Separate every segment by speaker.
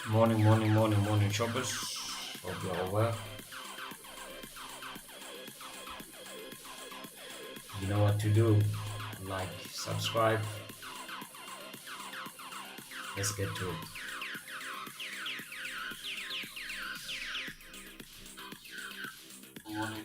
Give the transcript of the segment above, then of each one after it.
Speaker 1: Morning, morning, morning, morning, shoppers. Hope you're all well. You know what to do. Like, subscribe. Let's get to it. Morning.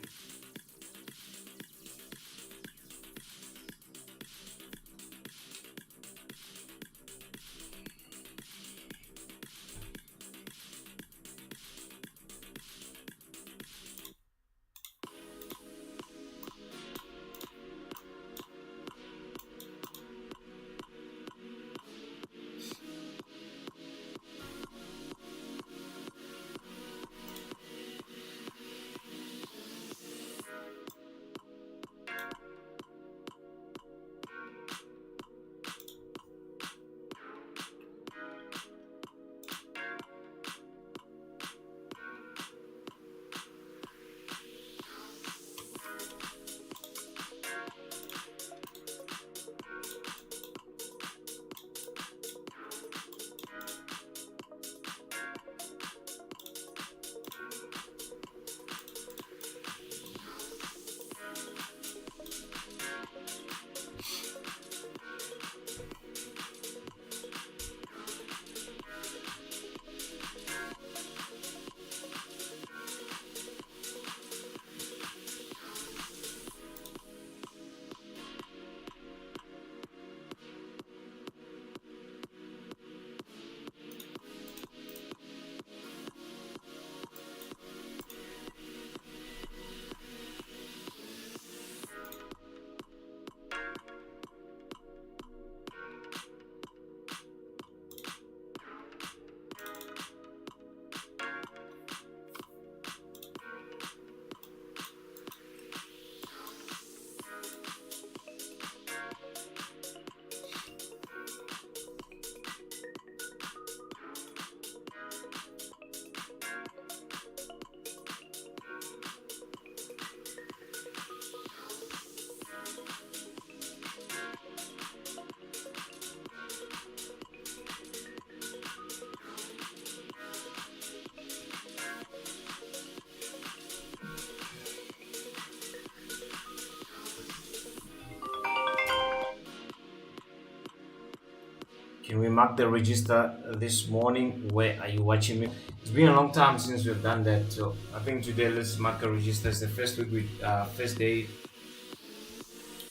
Speaker 1: Can we mark the register this morning? Where are you watching me? It's been a long time since we've done that, so I think today let's mark the register. It's the first week, first day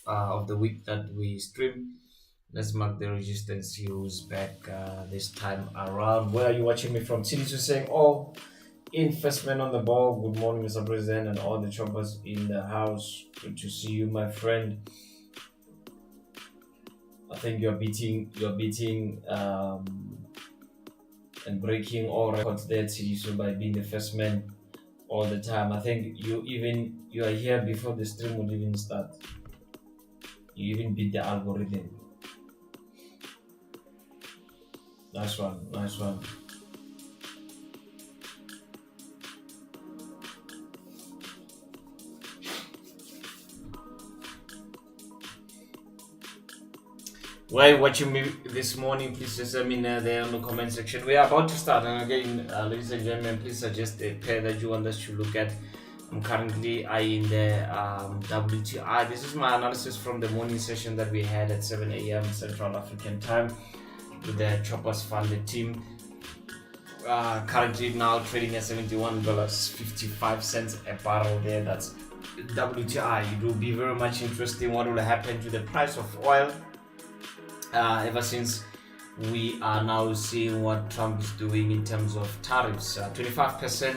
Speaker 1: of the week that we stream. Let's mark the register and see who's back this time around. Where are you watching me from? Cities is saying, "Oh, in first man on the ball. Good morning, Mr. President, and all the choppers in the house. Good to see you, my friend." I think you're beating and breaking all records there, Sidiso, by being the first man all the time. I think you are here before the stream would even start. You even beat the algorithm. Nice one. Why are you watching me this morning? Please just let me know there in the comment section. We are about to start, and again, ladies and gentlemen, please suggest a pair that you want us to look at. I'm currently eyeing the WTI. This is my analysis from the morning session that we had at 7 a.m. Central African time with the Choppers Funded team. Currently now trading at $71.55 a barrel there. That's WTI. It will be very much interesting what will happen to the price of oil. Ever since we are now seeing what Trump is doing in terms of tariffs, 25%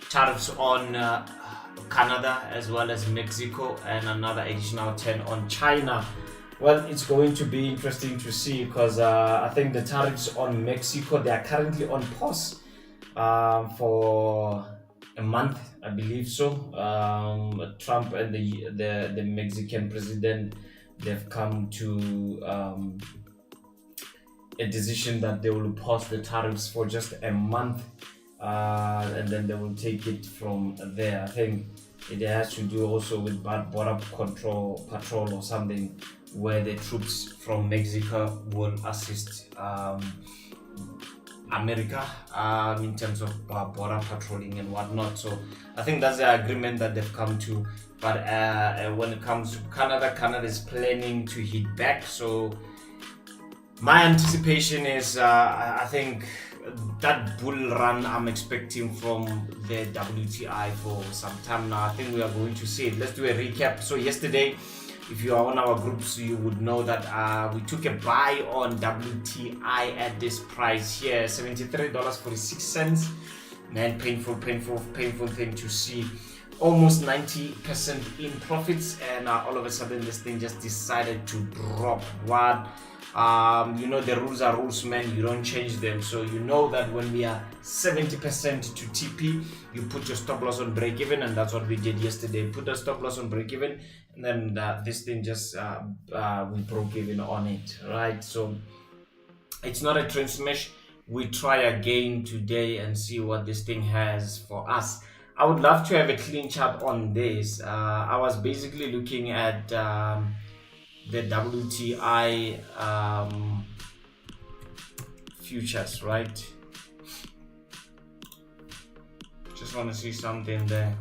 Speaker 1: tariffs on Canada as well as Mexico, and another additional 10 on China. Well, it's going to be interesting to see because I think the tariffs on Mexico, they are currently on pause for a month, I believe so. Trump and the Mexican president, they've come to a decision that they will pause the tariffs for just a month, and then they will take it from there. I think it has to do also with border control patrol or something, where the troops from Mexico will assist America in terms of border patrolling and whatnot. So I think that's the agreement that they've come to. But when it comes to Canada is planning to hit back. So my anticipation is I think that bull run I'm expecting from the WTI for some time now. I think we are going to see it. Let's do a recap. So yesterday, if you are on our groups, you would know that we took a buy on WTI at this price here, $73.46. Man, painful thing to see. Almost 90% in profits, and all of a sudden this thing just decided to drop. What? The rules are rules, man. You don't change them. So you know that when we are 70% to TP, you put your stop loss on break even, and that's what we did yesterday. Put a stop loss on break even, and then this thing just we broke even on it, right? So it's not a trend smash. We try again today and see what this thing has for us. I would love to have a clean chart on this. I was basically looking at the WTI futures, right? Just want to see something there.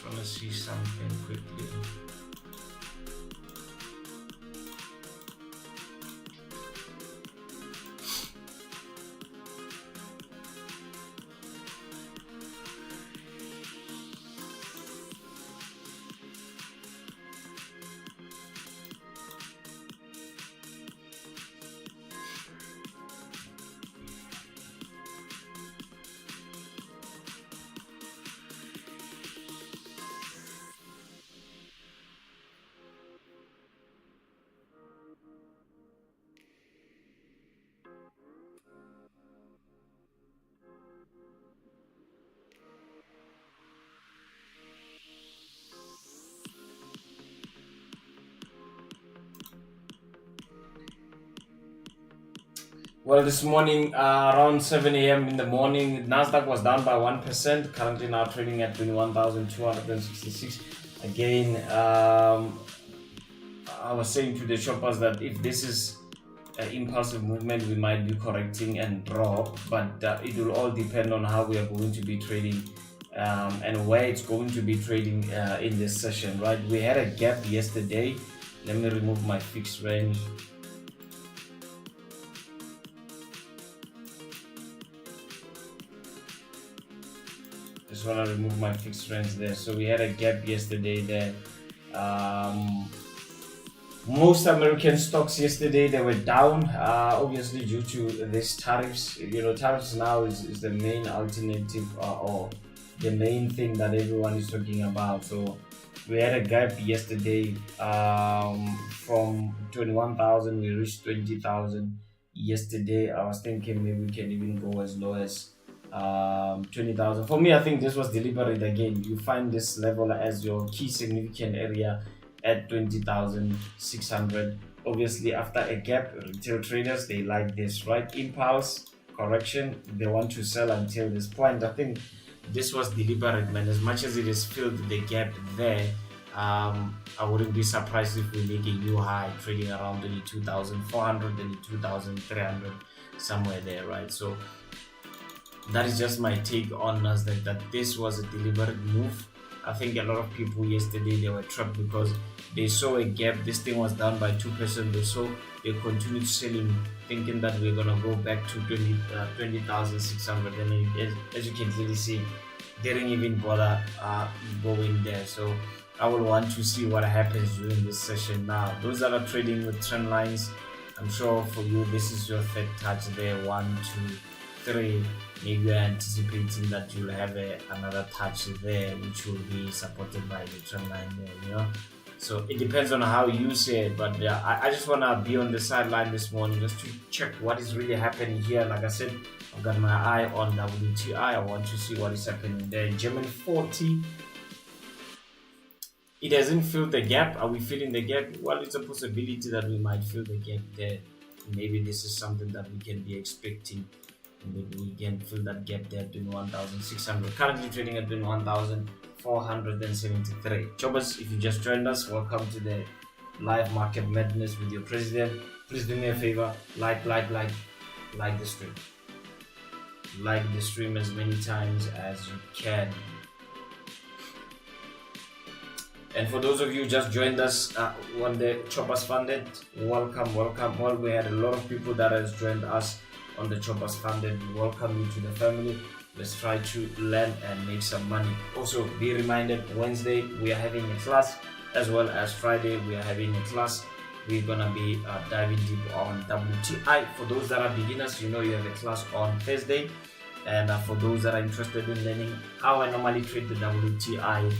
Speaker 1: Want to see something quickly. Well, this morning, around 7 a.m. in the morning, NASDAQ was down by 1%, currently now trading at 21,266. Again, I was saying to the shoppers that if this is an impulsive movement, we might be correcting and drop, but it will all depend on how we are going to be trading and where it's going to be trading in this session, right? We had a gap yesterday. Let me remove my fixed range. Just want to remove my fixed range there. So we had a gap yesterday there. Most American stocks yesterday, they were down, obviously due to these tariffs. Tariffs now is the main alternative or the main thing that everyone is talking about. So we had a gap yesterday from 21,000, we reached 20,000 yesterday. I was thinking maybe we can even go as low as 20,000. For me, I think this was deliberate. Again, you find this level as your key significant area at 20,600. Obviously, after a gap, retail traders, they like this, right? Impulse correction, they want to sell until this point. I think this was deliberate, man. As much as it has filled the gap there, I wouldn't be surprised if we make a new high trading around 22,400, 22,300, somewhere there, right? So that is just my take on NASDAQ, that this was a deliberate move. I think a lot of people yesterday, they were trapped because they saw a gap. This thing was down by 2% or so. They continued selling, thinking that we're going to go back to 20,600. And as you can clearly see, they didn't even bother going there. So I will want to see what happens during this session now. Those that are trading with trend lines, I'm sure for you, this is your third touch there. 1, 2, 3. Maybe you're anticipating that you'll have another touch there, which will be supported by the trend line there, So it depends on how you see it, but I just want to be on the sideline this morning just to check what is really happening here. Like I said, I've got my eye on WTI. I want to see what is happening there. German 40. It hasn't filled the gap. Are we filling the gap? Well, it's a possibility that we might fill the gap there. Maybe this is something that we can be expecting. Maybe we can fill that gap there at 21,600. Currently trading at 21,473. Choppers, if you just joined us, welcome to the live market madness with your president. Please do me a favor, like the stream. Like the stream as many times as you can. And for those of you who just joined us on the Choppers Funded, welcome. Well, we had a lot of people that has joined us on the Choppers Funded. Welcome you to the family. Let's try to learn and make some money. Also, be reminded, Wednesday we are having a class, as well as Friday we are having a class. We're gonna be diving deep on WTI. For those that are beginners, you know you have a class on Thursday. And for those that are interested in learning how I normally trade the WTI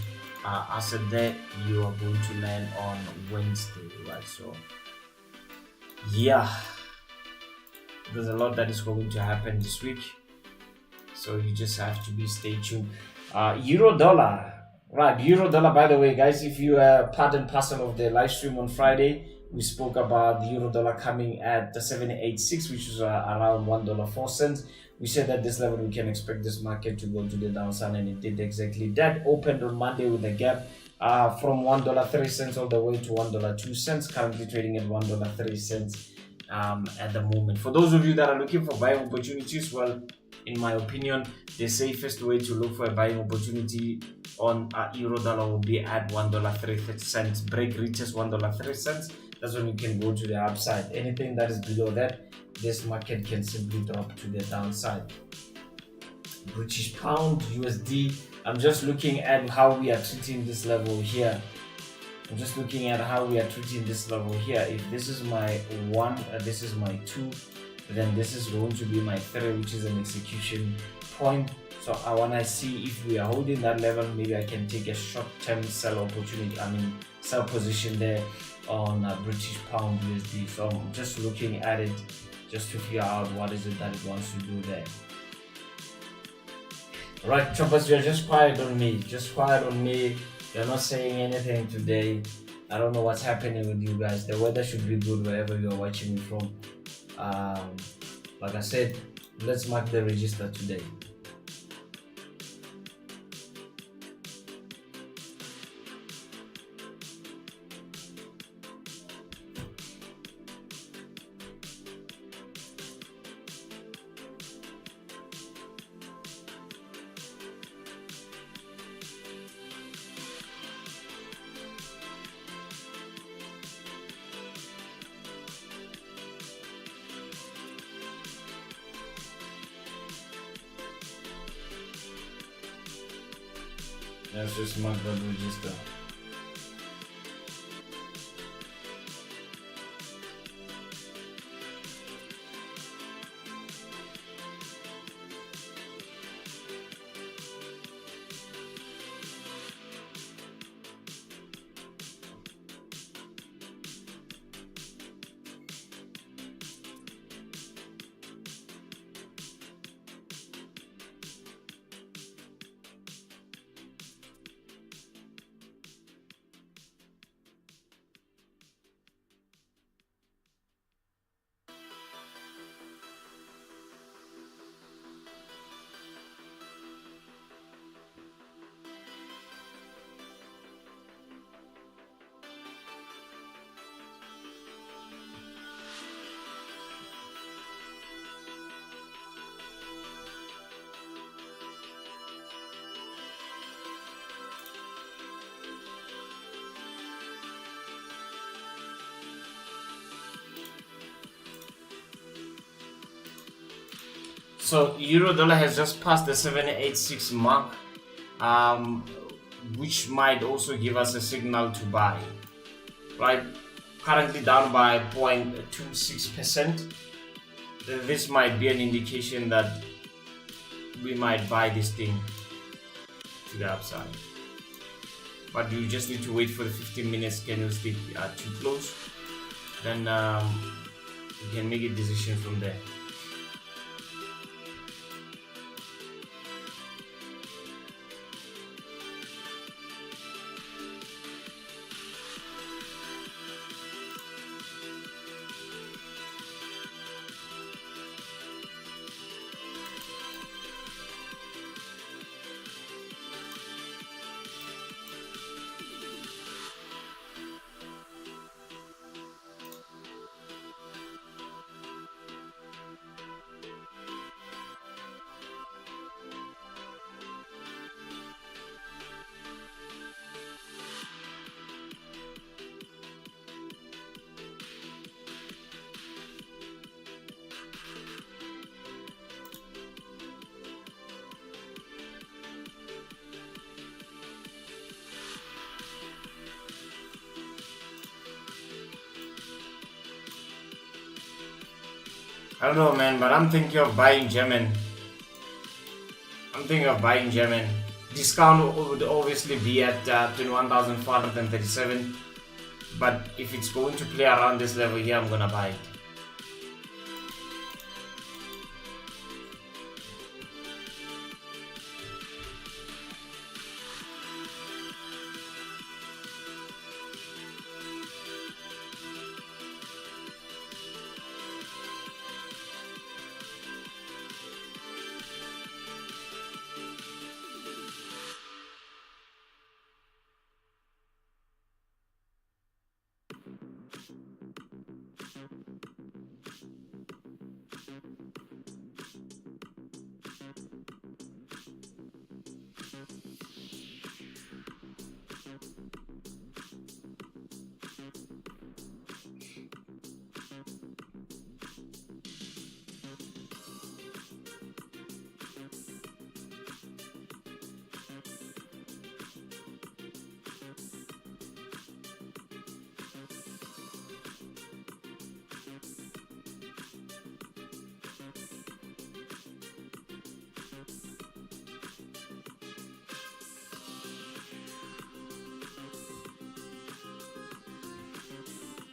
Speaker 1: asset there, you are going to learn on Wednesday, right? So yeah, there's a lot that is going to happen this week, so you just have to be stay tuned. Euro dollar, right? Euro dollar, by the way, guys, if you are part and parcel of the live stream on Friday, we spoke about the euro dollar coming at the 786, which is around $1.04. We said that this level we can expect this market to go to the downside, and it did exactly that. Opened on Monday with a gap from $1.03 all the way to $1.02. Currently trading at $1.03 at the moment. For those of you that are looking for buying opportunities, well, in my opinion, the safest way to look for a buying opportunity on euro dollar will be at $1.03. Break reaches $1.03. That's when you can go to the upside. Anything that is below that, this market can simply drop to the downside. British pound, USD. I'm just looking at how we are treating this level here. If this is my 1, this is my 2, then this is going to be my 3, which is an execution point. So I want to see if we are holding that level, maybe I can take a short-term sell opportunity, sell position there on British pound USD. So I'm just looking at it just to figure out what is it that it wants to do there. Right, choppers, you're just quiet on me. You're not saying anything today. I don't know what's happening with you guys. The weather should be good wherever you're watching me from. Like I said, let's mark the register today. Let's just mark that register. So euro dollar has just passed the 786 mark, which might also give us a signal to buy. Right, currently down by 0.26%. This might be an indication that we might buy this thing to the upside. But you just need to wait for the 15 minutes candlestick to close. Then you can make a decision from there. I don't know, man, but I'm thinking of buying German. I'm thinking of buying German. Discount would obviously be at 21,437, but if it's going to play around this level here, I'm gonna buy it.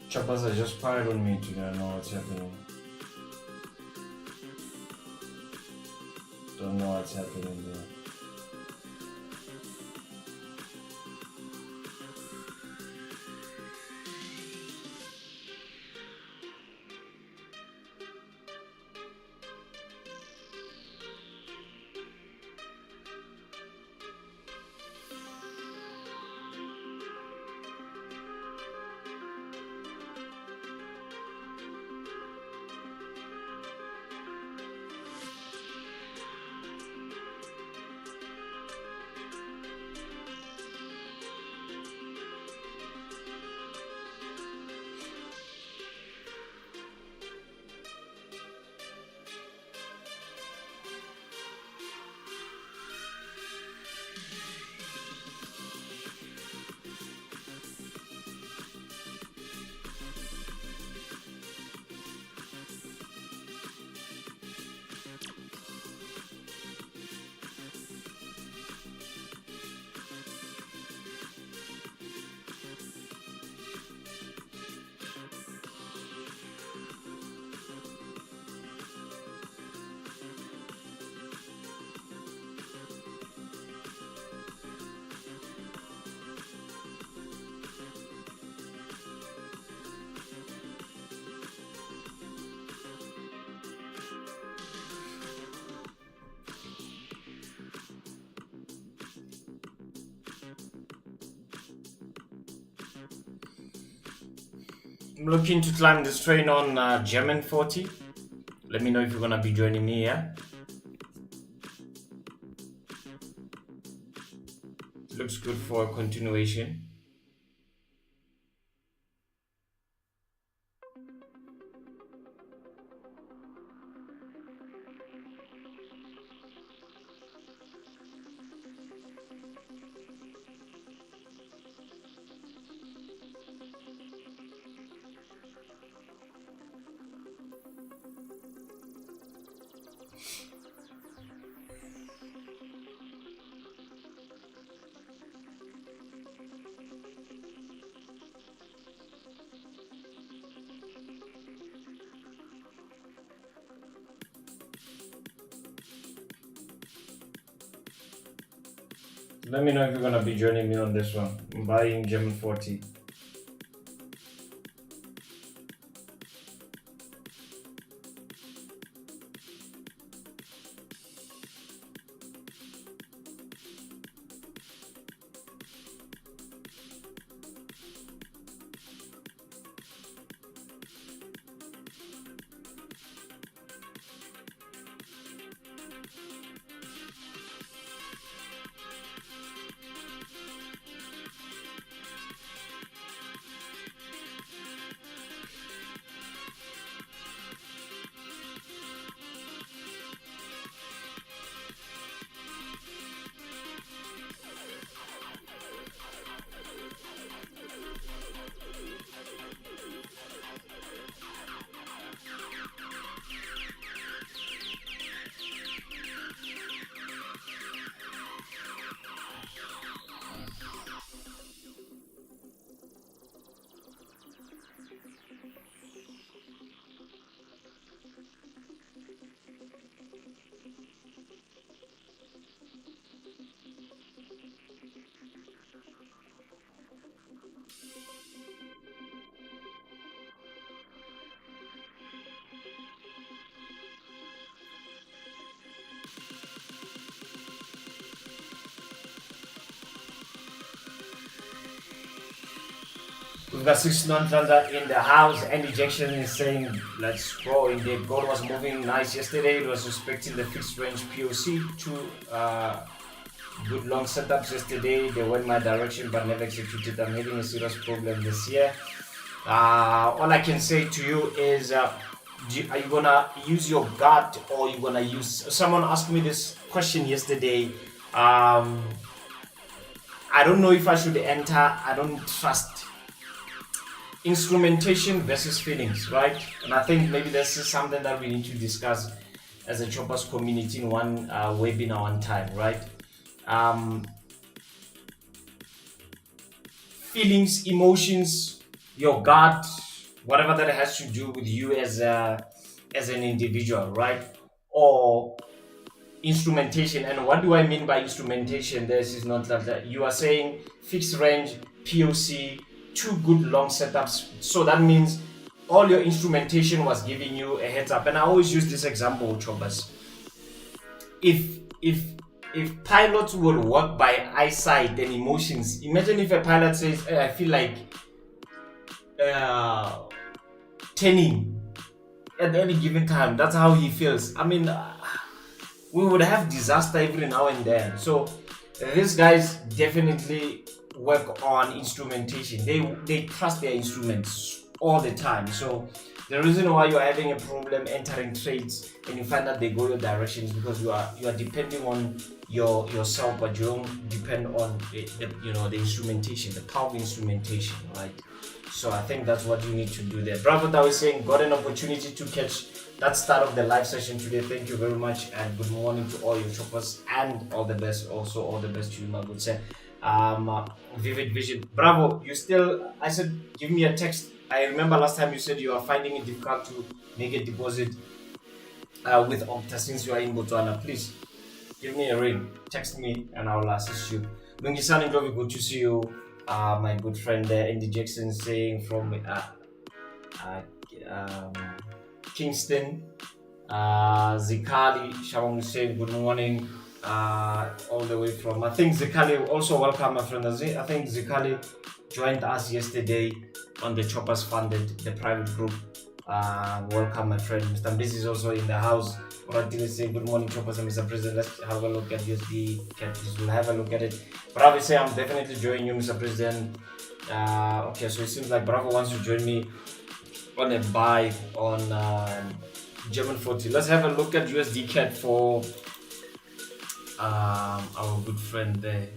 Speaker 1: Choppers are just piled on me today. I don't know what's happening. Don't know what's happening there. I'm looking to climb this train on German 40. Let me know if you're gonna be joining me, yeah? Looks good for a continuation. Let me know if you're gonna be joining me on this one. I'm buying German 40. We've got 6 non-thunder in the house, and ejection is saying let's go. Indeed, gold was moving nice yesterday. It was respecting the fixed range POC. Two good long setups yesterday. They went my direction but never executed. I'm having a serious problem this year. All I can say to you is are you gonna use your gut, or you gonna use... Someone asked me this question yesterday. I don't know if I should enter. I don't trust instrumentation versus feelings, right? And I think maybe this is something that we need to discuss as a choppers community in one webinar one time, right? Feelings, emotions, your gut, whatever that has to do with you as an individual, right? Or instrumentation. And what do I mean by instrumentation? This is not that you are saying fixed range, POC, 2 good long setups. So that means all your instrumentation was giving you a heads up. And I always use this example, choppers. If pilots will work by eyesight and emotions, imagine if a pilot says, I feel like turning at any given time. That's how he feels. I mean, we would have disaster every now and then. So these guys definitely work on instrumentation. They trust their instruments all the time. So the reason why you're having a problem entering trades and you find that they go your direction is because you are depending on yourself, but you don't depend on the instrumentation, the power of instrumentation, right? So I think that's what you need to do there. Bravo, that was saying, got an opportunity to catch that start of the live session today. Thank you very much, and good morning to all your choppers, and all the best. Also, all the best to you, my good sir. Vivid Vision, bravo. You still? I said, give me a text. I remember last time you said you are finding it difficult to make a deposit with Opta since you are in Botswana. Please give me a ring, text me, and I will assist you. Lungisani, good to see you. My good friend Andy Jackson saying from Kingston. Zikali Shawang saying good morning, all the way from, I think Zikali, also welcome my friend. I think Zikali joined us yesterday on the Choppers Funded, the private group. Welcome my friend. Mr. Mbisi is also in the house. Alright, saying good morning Choppers and Mr. President. Let's have a look at USD. We'll have a look at it. Bravo say I'm definitely joining you, Mr. President. Okay, so it seems like Bravo wants to join me on a buy on German 40. Let's have a look at USD CAD for our good friend there.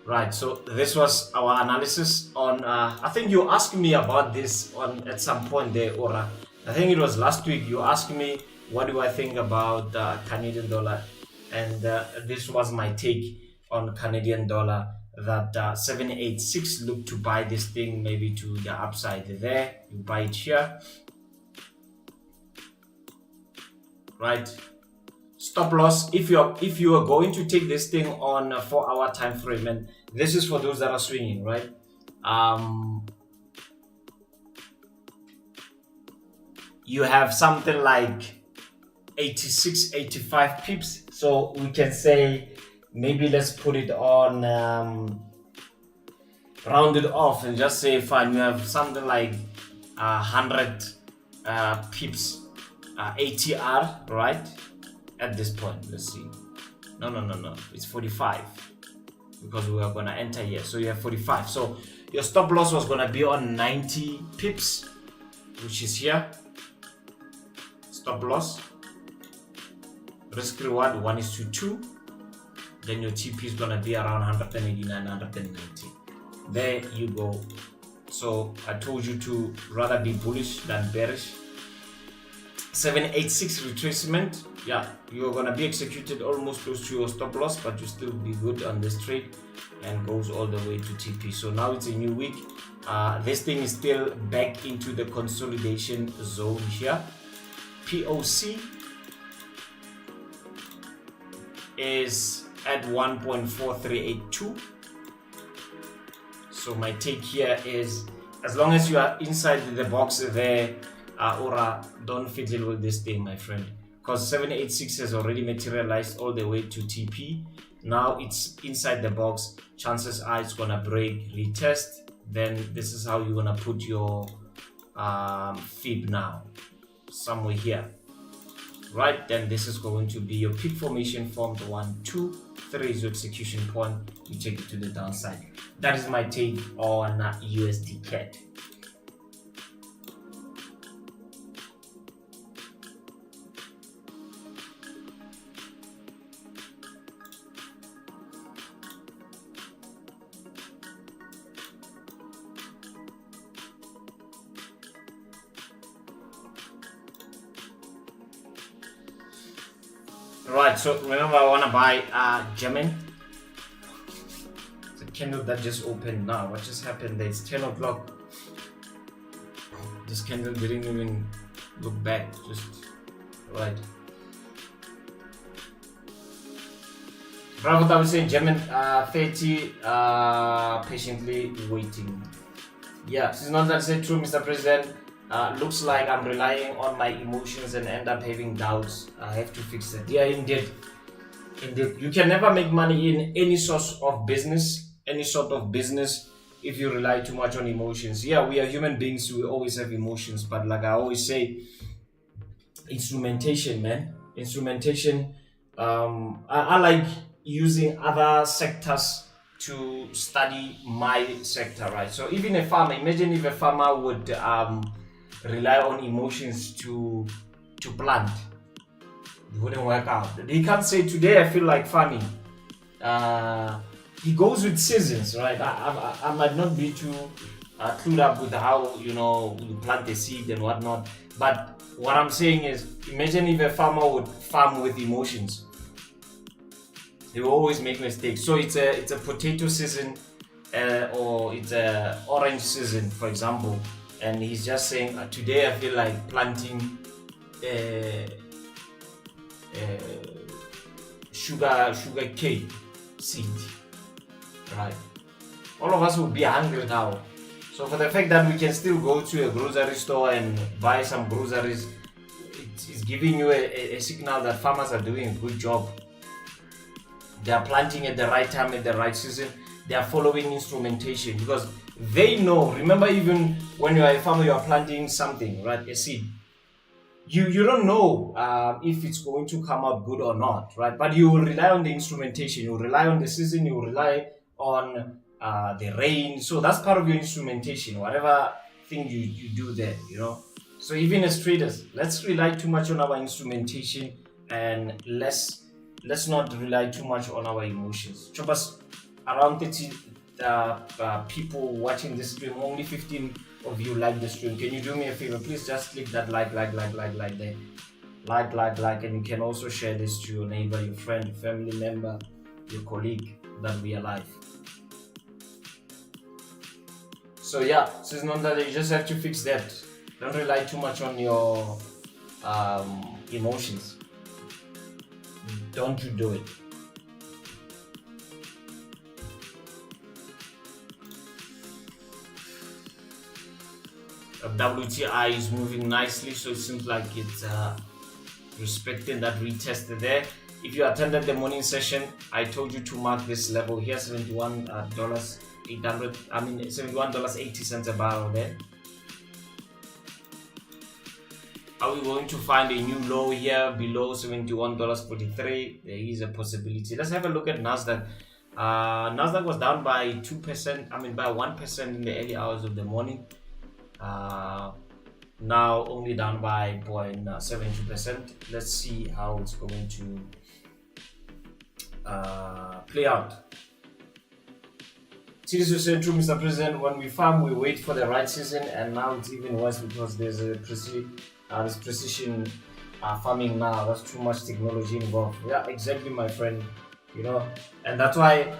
Speaker 1: Right, so this was our analysis on I think you asked me about this at some point there, Ora. I think it was last week. You asked me what do I think about Canadian dollar, and this was my take on Canadian dollar, that 786 look to buy this thing maybe to the upside there. You buy it here, right? Stop loss if you are going to take this thing on a 4-hour time frame, and this is for those that are swinging, right? You have something like 86, 85 pips, so we can say maybe let's put it on rounded off and just say fine, you have something like 100 pips ATR, right? At this point, let's see. No, it's 45 because we are gonna enter here. So you have 45. So your stop loss was gonna be on 90 pips, which is here. Stop loss. Risk reward 1:2. Then your TP is gonna be around 189, 190. There you go. So I told you to rather be bullish than bearish. 786 retracement. Yeah, you're gonna be executed almost close to your stop loss, but you still be good on this trade, and goes all the way to TP. So now it's a new week. This thing is still back into the consolidation zone here. POC is at 1.4382. So my take here is, as long as you are inside the box there, Ora, don't fiddle with this thing, my friend, because 786 has already materialized all the way to TP. Now it's inside the box. Chances are it's gonna break, retest, then this is how you're gonna put your fib now, somewhere here, right? Then this is going to be your peak formation from the 1, 2, 3 is your execution point. You take it to the downside. That is my take on USD CAD. Right, so remember I want to buy German. The candle that just opened now. What just happened there? It's 10 o'clock. This candle didn't even look back. Just right. Right, what I was saying, German 30 patiently waiting. Yeah, this is not that say true, Mr. President. Looks like I'm relying on my emotions and end up having doubts. I have to fix that. Yeah, indeed. Indeed. You can never make money in any sort of business, if you rely too much on emotions. Yeah, we are human beings, we always have emotions, but like I always say, instrumentation, man. Instrumentation. I like using other sectors to study my sector, right? So even a farmer, imagine if a farmer would rely on emotions to plant, it wouldn't work out. He can't say today I feel like farming. He goes with seasons, right? I might not be too clued up with how you plant a seed and whatnot, but what I'm saying is, imagine if a farmer would farm with emotions. They will always make mistakes. So it's a potato season, or it's a orange season, for example, and he's just saying today I feel like planting sugar cane seed, right? All of us will be hungry now. So for the fact that we can still go to a grocery store and buy some groceries, it's giving you a signal that farmers are doing a good job. They are planting at the right time, at the right season. They are following instrumentation because they know. Remember, even when you are a farmer, you are planting something, right? A seed. You don't know if it's going to come out good or not, right? But you will rely on the instrumentation. You will rely on the season. You will rely on the rain. So that's part of your instrumentation. Whatever thing you do there, So even as traders, let's rely too much on our instrumentation and let's not rely too much on our emotions. Chopper's around 30 people watching this stream. Only 15 of you like the stream. Can you do me a favor? Please just click that like there. Like, and you can also share this to your neighbor, your friend, your family member, your colleague, that we are live. So yeah, so it's not that you just have to fix that. Don't rely too much on your emotions. Don't you do it. WTI is moving nicely, so it seems like it's respecting that retest there. If you attended the morning session, I told you to mark this level here, $71.800. I mean $71.80 a barrel there. Are we going to find a new low here below $71.43? There is a possibility. Let's have a look at NASDAQ. NASDAQ was down by 2%, by 1% in the early hours of the morning. Now only down by 0.72%. Let's see how it's going to play out. Seriously said, true, Mr. President, when we farm, we wait for the right season, and now it's even worse because there's this precision farming now. That's too much technology involved. Yeah, exactly, my friend. And that's why.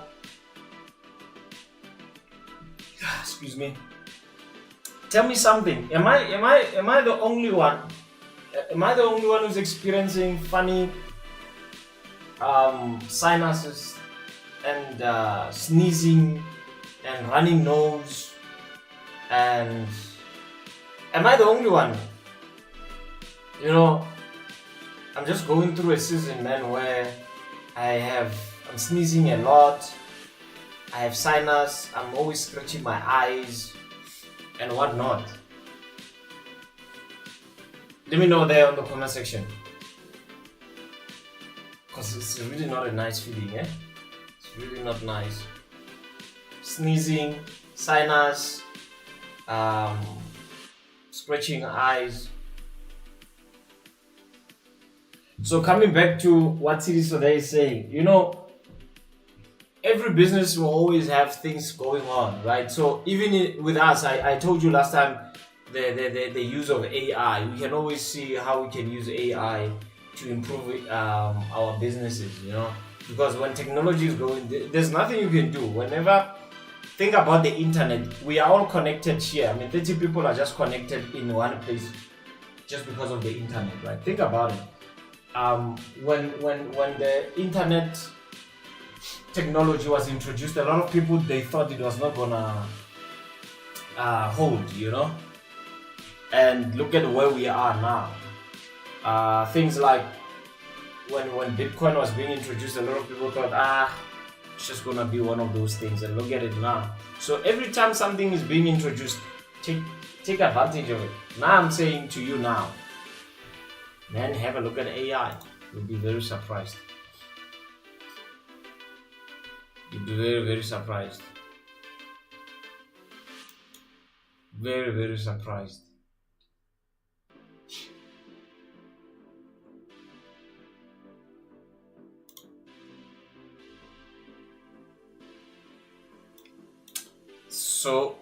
Speaker 1: Excuse me. Tell me something. Am I the only one? Am I the only one who's experiencing funny sinuses and sneezing and running nose? And am I the only one? I'm just going through a season, man, where I'm sneezing a lot. I have sinus, I'm always scratching my eyes and whatnot. Let me know there on the comment section, because it's really not a nice feeling, eh? It's really not nice. Sneezing, sinus, scratching eyes. So coming back to what Series today is saying, you know, every business will always have things going on, right? So even with us, I told you last time the use of AI. We can always see how we can use AI to improve our businesses, you know, because when technology is going, there's nothing you can do. Whenever, think about the internet, we are all connected here. I mean, 30 people are just connected in one place just because of the internet, right? Think about it. When the internet technology was introduced, a lot of people, they thought it was not gonna hold, you know, and look at where we are now. Things like when Bitcoin was being introduced, a lot of people thought, it's just gonna be one of those things, and look at it now. So every time something is being introduced, take advantage of it. Now I'm saying to you now, man, have a look at AI. You'll be very surprised. You'll be very, very surprised. Very, very surprised. So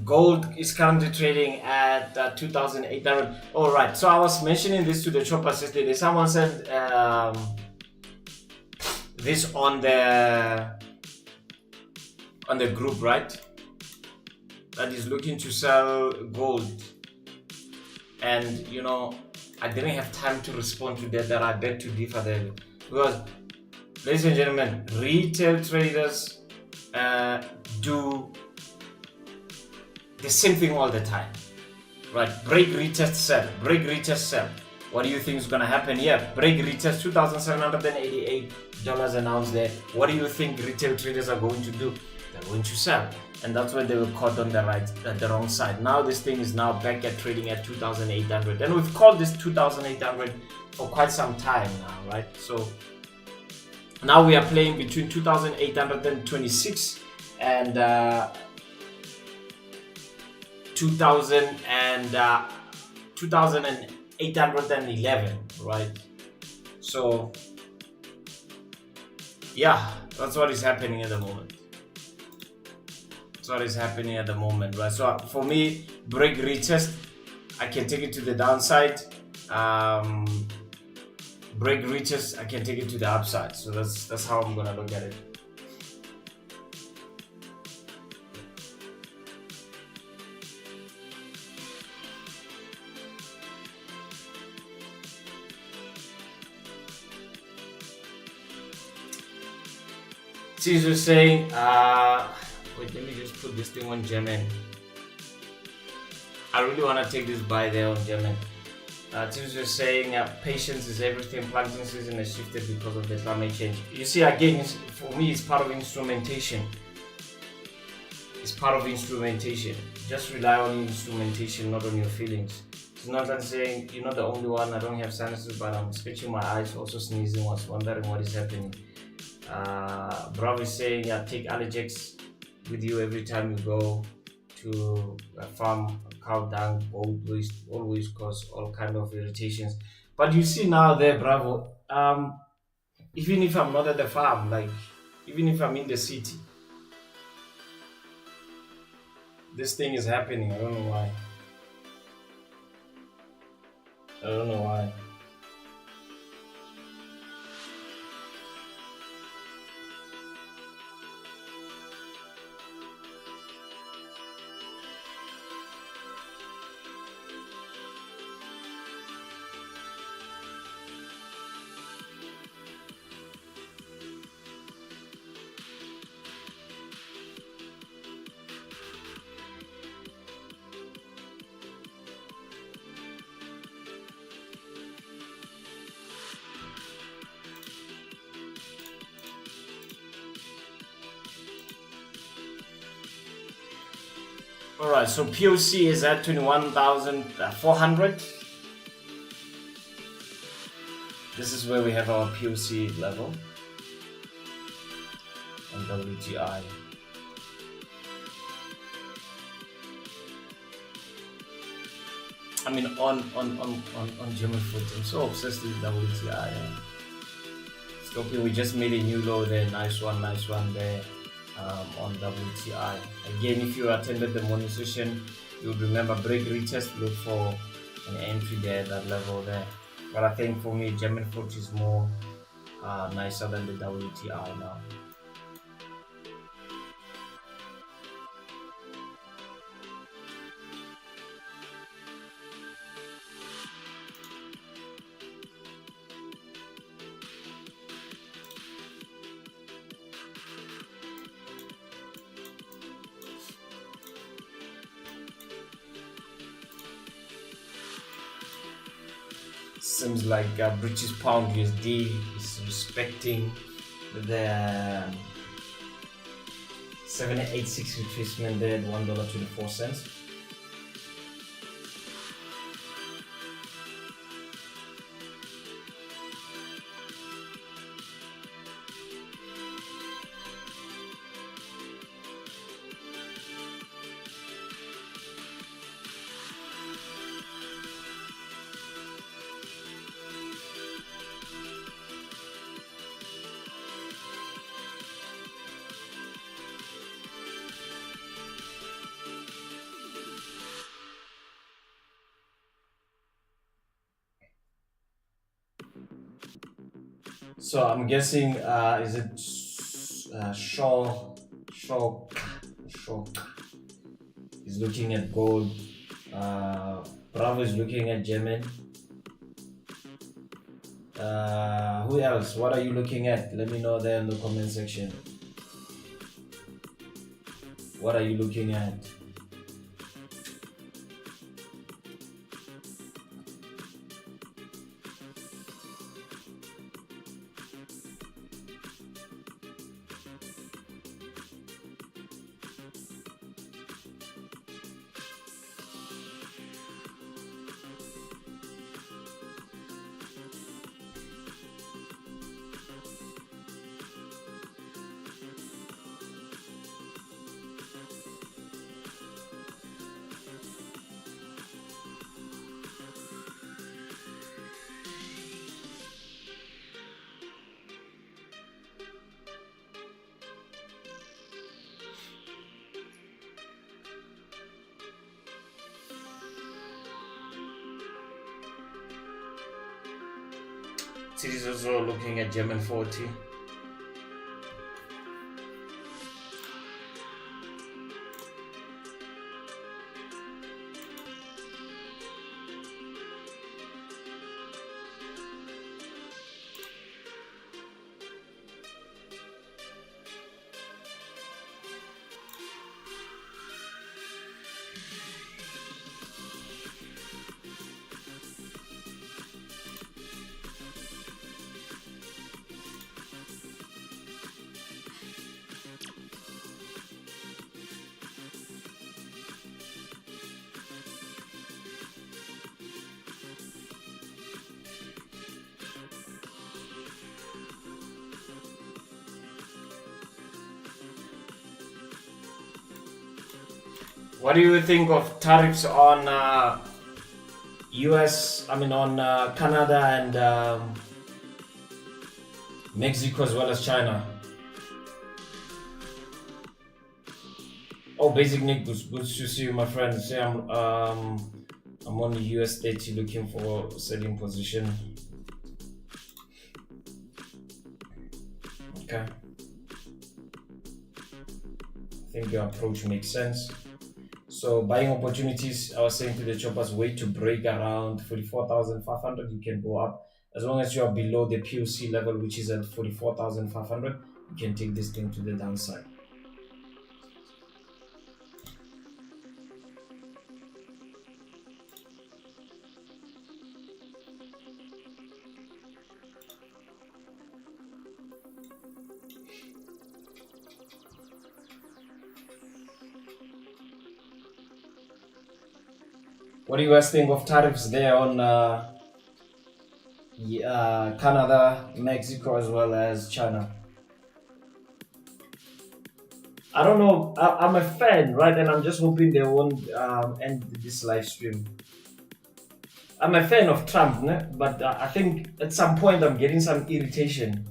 Speaker 1: gold is currently trading at 2,800. All right. So I was mentioning this to the choppers yesterday. Someone said this on the group, right? That is looking to sell gold, and you know, I didn't have time to respond to that. That I beg to differ there, because, ladies and gentlemen, retail traders do the same thing all the time, right? Break, retest, sell. Break, retest, sell. What do you think is gonna happen here? Break, retest, $2,788 an ounce there. What do you think retail traders are going to do? They're going to sell, and that's when they were caught on the wrong side. Now this thing is now back at trading at 2,800, and we've called this 2,800 for quite some time now, right? So now we are playing between 2,826 and 2,811, right? So yeah, that's what is happening at the moment. That's what is happening at the moment, right? So for me, break, retest, I can take it to the downside. Break, retest, I can take it to the upside. So that's how I'm gonna look at it. Caesar saying, wait, let me just put this thing on German. I really want to take this buy there on German. Caesar saying, patience is everything. Planting season has shifted because of the climate change. You see, again, for me, it's part of instrumentation. It's part of instrumentation. Just rely on instrumentation, not on your feelings. It's not like saying, you're not the only one. I don't have sinuses, but I'm scratching my eyes, also sneezing, was wondering what is happening. Bravo is saying, take Allergex with you every time you go to a farm. Cow dung, gold waste always cause all kind of irritations. But you see now there, Bravo, even if I'm not at the farm, like even if I'm in the city, this thing is happening. I don't know why. I don't know why. All right, so POC is at 21,400. This is where we have our POC level on WTI. I mean, on German foot. I'm so obsessed with WTI. Okay, we just made a new low there. Nice one there on WTI. Again, if you attended the morning session, you'll remember break retest, look for an entry there, that level there. But I think for me, German foot is more nicer than the WTI now. Seems like British pound USD is respecting the 786 retracement there at $1.24. So I'm guessing, is it Shaw is looking at gold. Bravo is looking at German. Who else? What are you looking at? Let me know there in the comment section. What are you looking at? It is also looking at German 40. What do you think of tariffs on Canada and Mexico as well as China? Oh, Basic Nick, good to see you, my friend. Say I'm on the US30 looking for selling position. Okay. I think your approach makes sense. So buying opportunities, I was saying to the choppers, wait to break around 44,500. You can go up as long as you are below the POC level, which is at 44,500. You can take this thing to the downside. What do you guys think of tariffs there on Canada, Mexico, as well as China? I don't know. I'm a fan, right? And I'm just hoping they won't end this live stream. I'm a fan of Trump, né? But I think at some point I'm getting some irritation.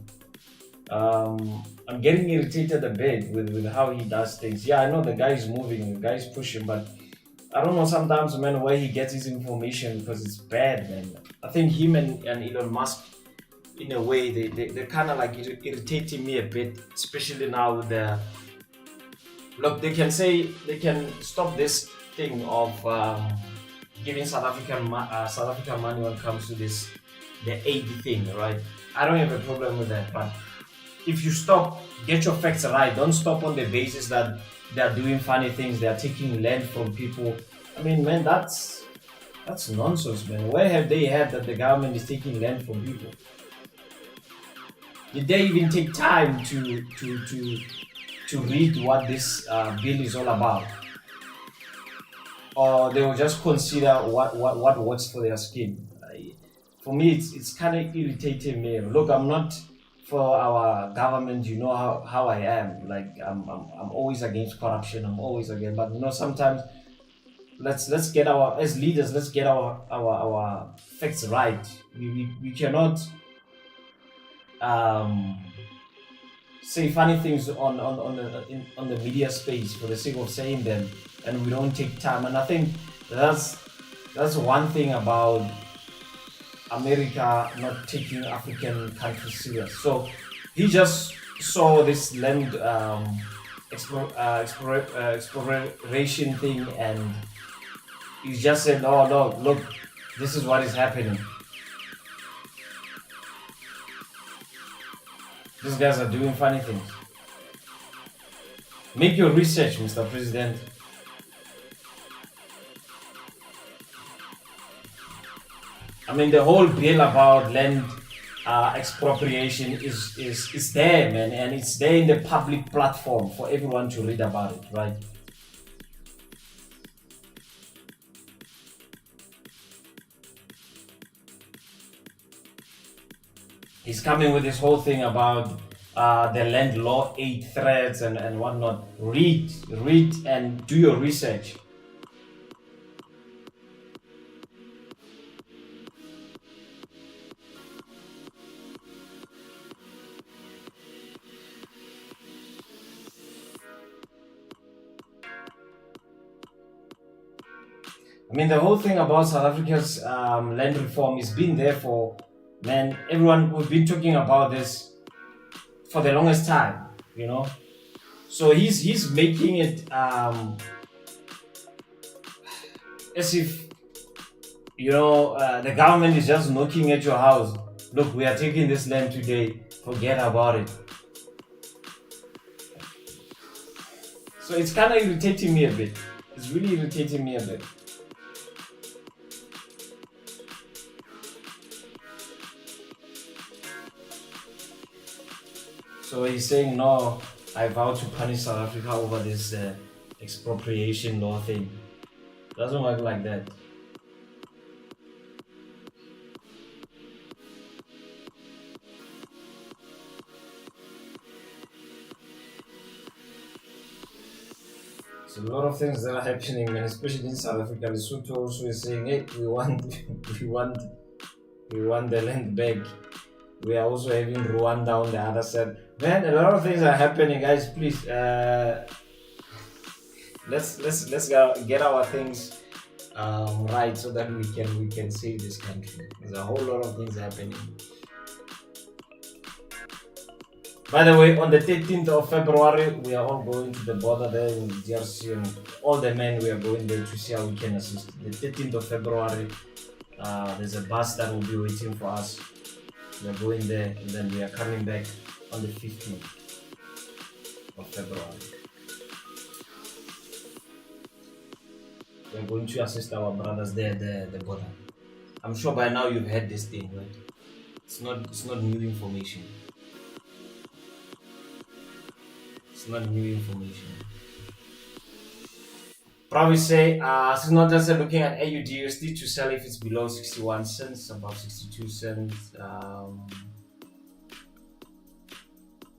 Speaker 1: I'm getting irritated a bit with how he does things. Yeah, I know the guy is moving, the guy is pushing, but I don't know sometimes, man, where he gets his information because it's bad, man. I think him and Elon Musk, in a way, they're kind of like irritating me a bit, especially now with the. Look, they can say they can stop this thing of giving South African money when it comes to this the aid thing, right? I don't have a problem with that, but if you stop, get your facts right. Don't stop on the basis that they're doing funny things. They're taking land from people. I mean, man, that's nonsense, man. Where have they had that the government is taking land from people? Did they even take time to read what this bill is all about? Or they will just consider what works for their skin? For me, it's kind of irritating me. Look, I'm not for our government. You know how I am. Like I'm always against corruption. I'm always against. But you know, sometimes let's get our as leaders. Let's get our facts right. We cannot say funny things on the media space for the sake of saying them, and we don't take time. And I think that's one thing about America not taking African countries serious. So he just saw this land exploration thing, and he just said, "Oh no, look, this is what is happening. These guys are doing funny things." Make your research, Mr. President. I mean, the whole bill about land expropriation is there, man, and it's there in the public platform for everyone to read about it, right? He's coming with this whole thing about the land law 8 threads and whatnot. Read and do your research. I mean, the whole thing about South Africa's land reform has been there for, man, everyone, we've been talking about this for the longest time, you know. So he's making it as if, you know, the government is just knocking at your house. Look, we are taking this land today, forget about it. So it's kind of irritating me a bit. It's really irritating me a bit. So he's saying, no, I vow to punish South Africa over this expropriation law thing. Doesn't work like that. So a lot of things that are happening, and especially in South Africa. Lesotho also is saying, hey, we want the land back. We are also having Rwanda on the other side. Man, a lot of things are happening, guys. Please, let's get our things right so that we can save this country. There's a whole lot of things happening. By the way, on the 13th of February, we are all going to the border there in DRC, and all the men, we are going there to see how we can assist. The 13th of February, there's a bus that will be waiting for us. We are going there, and then we are coming back on the 15th of February. We are going to assist our brothers there at the border. I'm sure by now you've heard this thing, right? It's not new information. It's not new information. Probably say, so not just looking at AUDUSD to sell if it's below 61 cents, about 62 cents.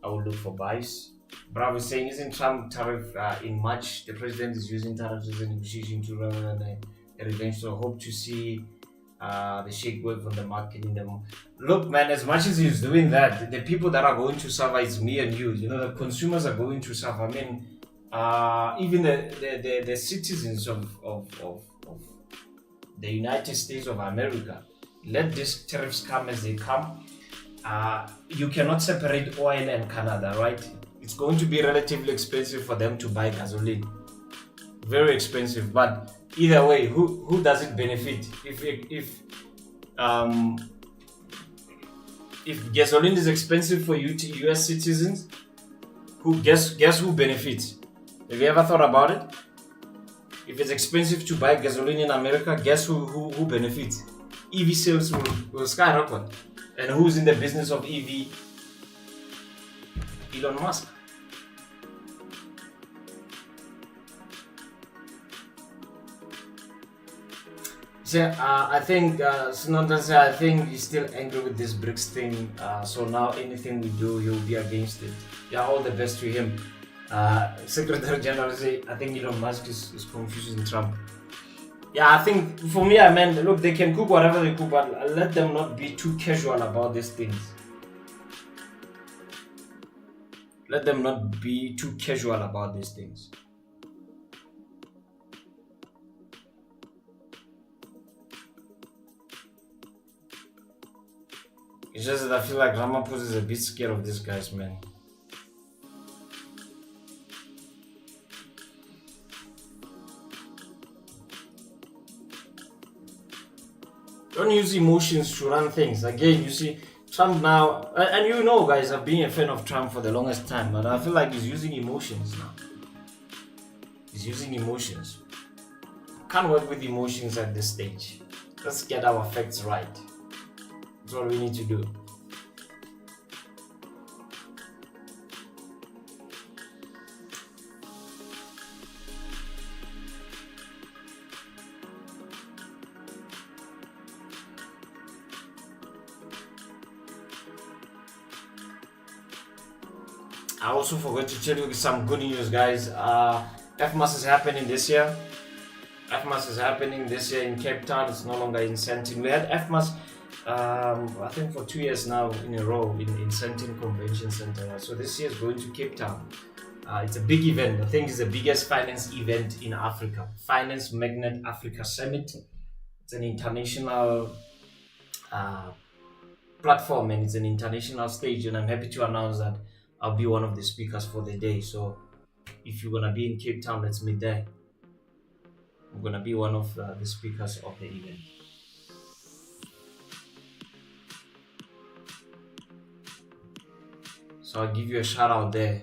Speaker 1: I will look for buys. Bravo is saying, isn't Trump tariff in March? The president is using tariffs as a negotiation to run a revenge. So hope to see the shake wave on the market in the look, man. As much as he's doing that, the people that are going to suffer is me and you. You know, the consumers are going to suffer. I mean, even the citizens of the United States of America. Let these tariffs come as they come. You cannot separate oil and Canada, right? It's going to be relatively expensive for them to buy gasoline. Very expensive, but either way, who does it benefit? If gasoline is expensive for you to US citizens, guess who benefits? Have you ever thought about it? If it's expensive to buy gasoline in America, guess who benefits? EV sales will skyrocket. And who's in the business of EV? Elon Musk. So I think I think he's still angry with this BRICS thing. So now anything we do, he'll be against it. Yeah, all the best to him. Secretary General say I think Elon Musk is confusing Trump. Yeah, I think for me, I mean, look, they can cook whatever they cook, but let them not be too casual about these things. Let them not be too casual about these things. It's just that I feel like Ramaphosa is a bit scared of these guys, man. Don't use emotions to run things. Again, you see, Trump now, and you know, guys, I've been a fan of Trump for the longest time, but I feel like he's using emotions now. He's using emotions. Can't work with emotions at this stage. Let's get our facts right. That's what we need to do. I also forgot to tell you some good news, guys. FMAS is happening this year. FMAS is happening this year in Cape Town. It's no longer in Sandton. We had FMAS, I think, for 2 years now in a row in Sandton Convention Center. So this year is going to Cape Town. It's a big event. I think it's the biggest finance event in Africa. Finance Magnet Africa Summit. It's an international platform and it's an international stage. And I'm happy to announce that I'll be one of the speakers for the day. So if you're gonna be in Cape Town, let's meet there. I'm gonna be one of the speakers of the event. So I'll give you a shout out there.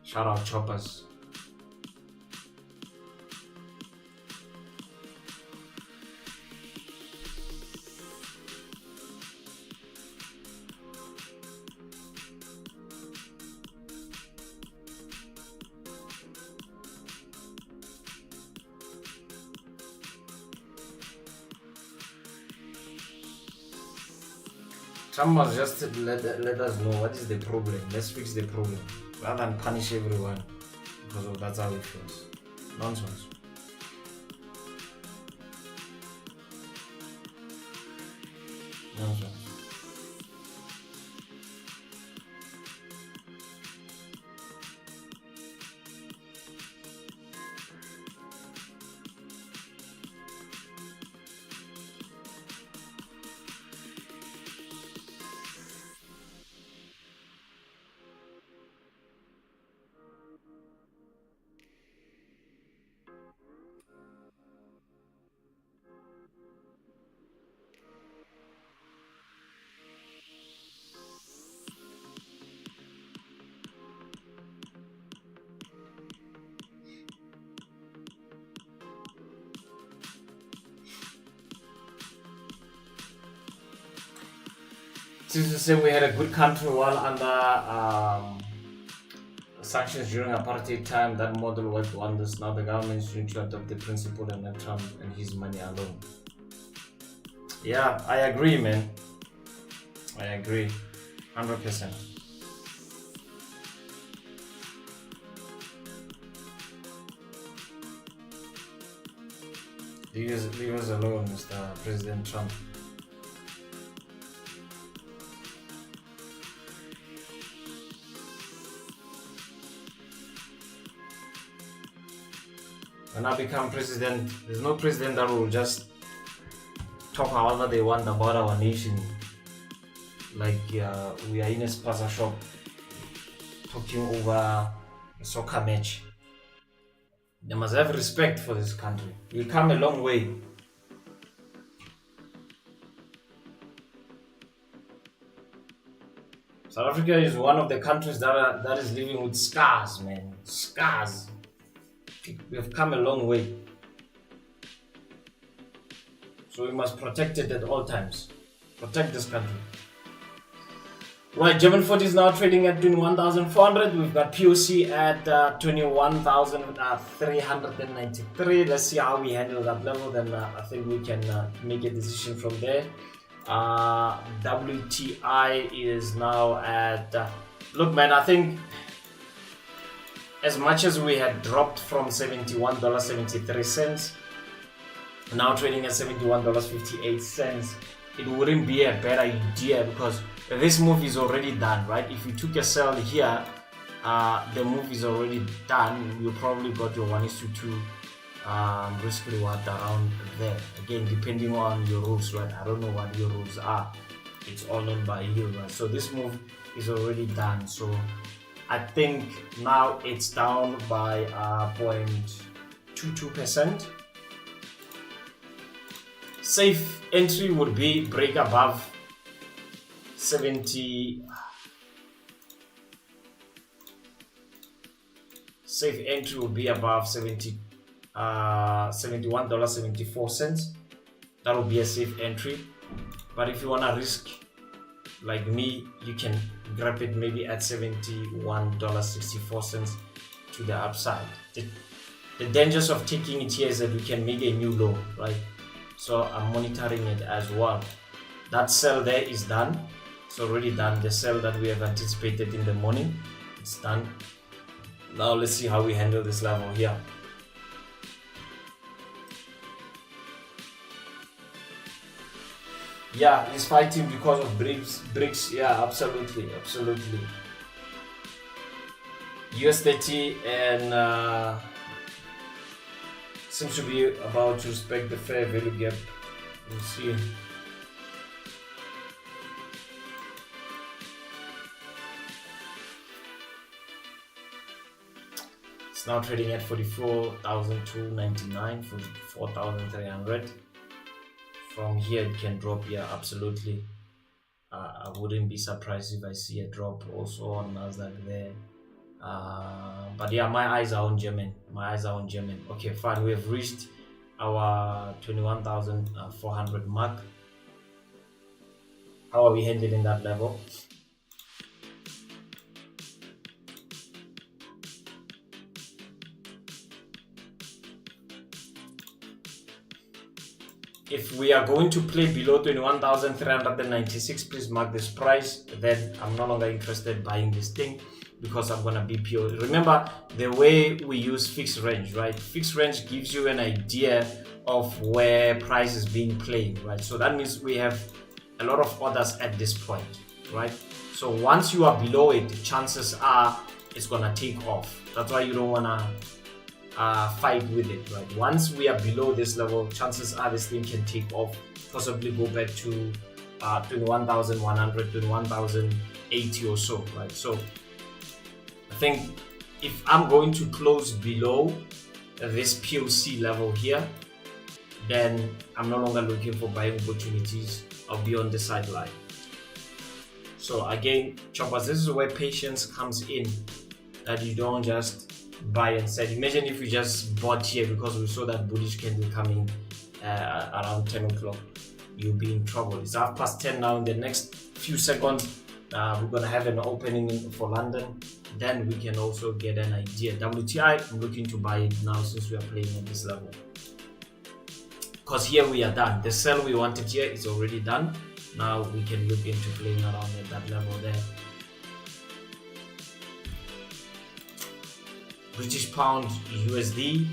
Speaker 1: Shout out Choppers. Trump must just let us know what is the problem. Let's fix the problem rather than punish everyone because of that's how it feels. Nonsense. Nonsense. Since to say we had a good country while under sanctions during apartheid time, that model worked wonders. Now the government is going to adopt the principle and let Trump and his money alone. Yeah, I agree, man. I agree, 100%. Leave us alone, Mr. President Trump. When I become president, there's no president that will just talk however they want about our nation. Like we are in a spaza shop talking over a soccer match. They must have respect for this country. We've come a long way. South Africa is one of the countries that is living with scars, man. Scars. We have come a long way. So we must protect it at all times. Protect this country. Right, German 40 is now trading at 21,400. We've got POC at 21,393. Let's see how we handle that level. Then I think we can make a decision from there. WTI is now at... look, man, I think as much as we had dropped from $71.73, now trading at $71.58, it wouldn't be a bad idea because this move is already done, right? If you took a sell here, the move is already done. You probably got your 1:2 risk reward around there. Again, depending on your rules, right? I don't know what your rules are. It's all known by you, right? So this move is already done. So I think now it's down by 0.22%. Safe entry would be break above 70. Safe entry would be above $71.74. That would be a safe entry. But if you want to risk like me, you can grab it maybe at $71.64 to the upside. The dangers of taking it here is that we can make a new low, right? So I'm monitoring it as well. That sell there is done. It's already done. The sell that we have anticipated in the morning, it's done. Now let's see how we handle this level here. Yeah, he's fighting because of bricks. Yeah, absolutely. US30 and seems to be about to respect the fair value gap. We'll see. It's now trading at 44,299, 44,300. From here it can drop. Yeah, absolutely. I wouldn't be surprised if I see a drop also on NASDAQ there. But yeah, my eyes are on German. Okay, fine. We have reached our 21,400 mark. How are we handling that level? If we are going to play below 21,396, please mark this price. Then I'm no longer interested in buying this thing because I'm gonna be pure. Remember the way we use fixed range, right? Fixed range gives you an idea of where price is being played, right? So that means we have a lot of orders at this point, right? So once you are below it, chances are it's gonna take off. That's why you don't wanna fight with it, right? Once we are below this level, chances are this thing can take off, possibly go back to 21,100, 21,080 or so, right? So I think if I'm going to close below this POC level here, then I'm no longer looking for buying opportunities. I'll be on the sideline. So again, choppers, this is where patience comes in, that you don't just buy and sell. Imagine if we just bought here because we saw that bullish candle coming around 10 o'clock. You'll be in trouble. It's 10:30 now. In the next few seconds, We're gonna have an opening for London, then we can also get an idea. WTI, I'm looking to buy it now since we are playing at this level, because here we are done. The sell we wanted here is already done. Now we can look into playing around at that level there. British pound USD,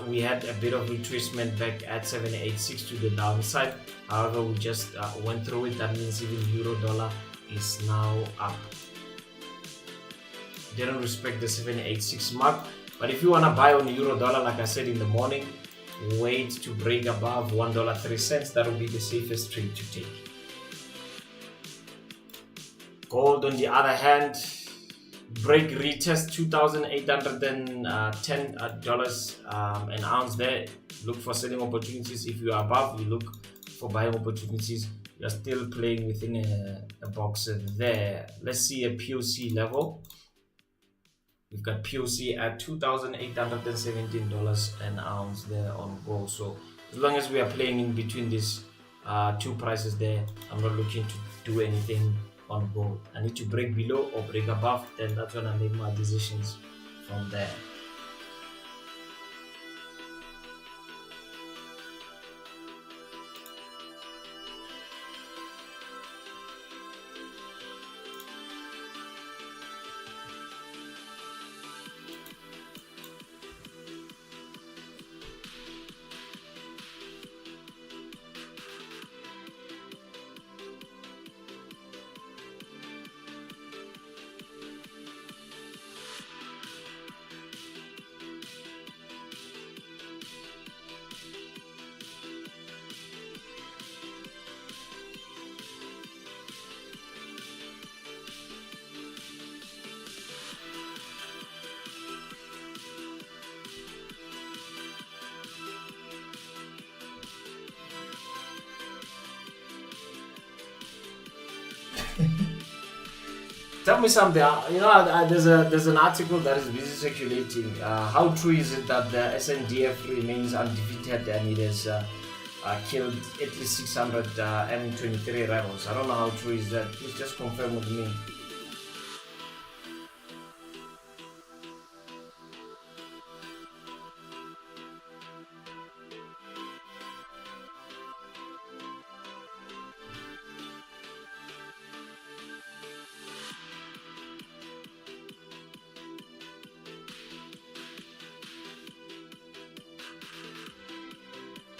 Speaker 1: we had a bit of retracement back at 786 to the downside. However, we just went through it. That means even euro dollar is now up. Didn't respect the 786 mark, but if you want to buy on euro dollar, like I said in the morning, wait to break above $1.03. That will be the safest trade to take. Gold, on the other hand, break retest $2,810 an ounce there. Look for selling opportunities. If you are above, you look for buying opportunities. You are still playing within a box there. Let's see a POC level. We've got POC at $2,817 an ounce there on gold. So as long as we are playing in between these two prices there, I'm not looking to do anything on gold. I need to break below or break above, then that's when I make my decisions from there. Tell me something. There's an article that is busy circulating. How true is it that the SNDF remains undefeated and it has killed at least 600 M23 rivals? I don't know how true is that. Please just confirm with me.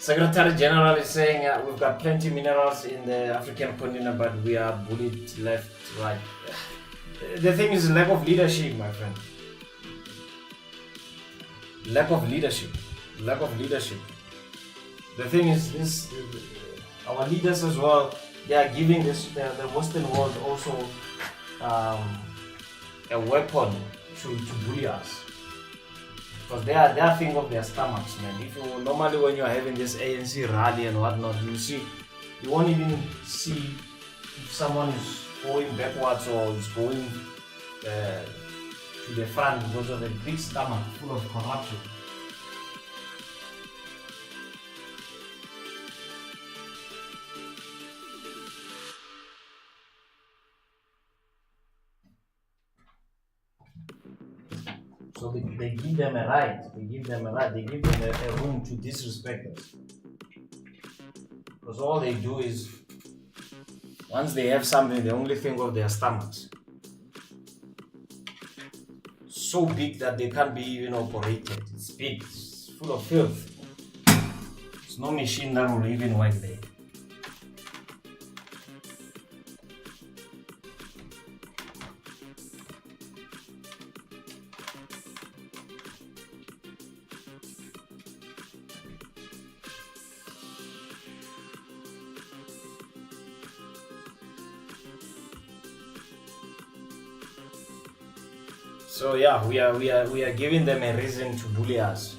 Speaker 1: Secretary General is saying we've got plenty of minerals in the African continent, but we are bullied left, right. The thing is lack of leadership, my friend. Lack of leadership. The thing is this: our leaders as well, they are giving the Western world also a weapon to bully us. Because they are thinking of their stomachs, man. If you normally when you're having this ANC rally and whatnot, you won't even see if someone is going backwards or is going to the front because of a big stomach full of corruption. So they give them a right, they give them a room to disrespect us. Because all they do is, once they have something, they only think of their stomachs. So big that they can't be even operated. It's big, it's full of filth. There's no machine that will even work there. So yeah, we are giving them a reason to bully us.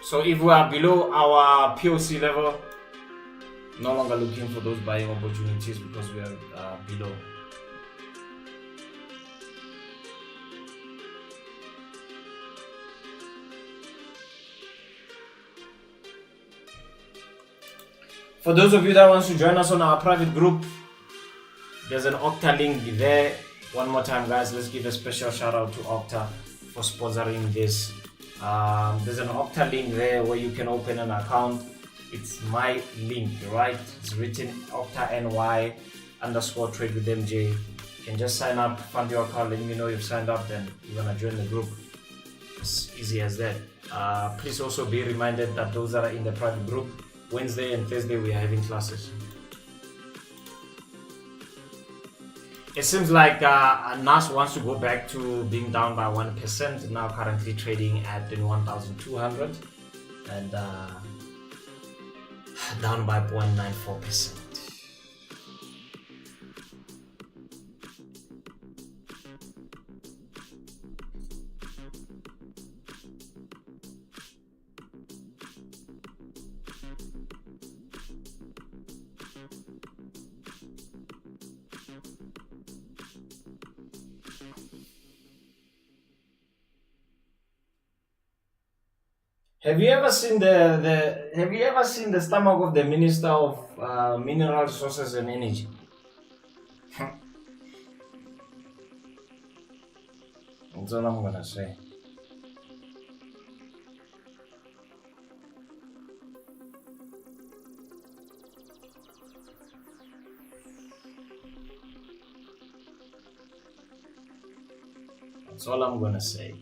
Speaker 1: So if we are below our POC level, no longer looking for those buying opportunities because we are below. For those of you that wants to join us on our private group, there's an Okta link there. One more time, guys, let's give a special shout out to Okta for sponsoring this. There's an Okta link there where you can open an account. It's my link, right? It's written Okta NY_trade with MJ. You can just sign up, fund your account, let me know you've signed up, then you're gonna join the group. It's easy as that. Please also be reminded that those that are in the private group, Wednesday and Thursday we are having classes. It seems like NAS wants to go back to being down by 1%, now currently trading at 21,200 and down by 0.94%. Have you ever seen the stomach of the Minister of Mineral Resources and Energy? That's all I'm gonna say. That's all I'm gonna say.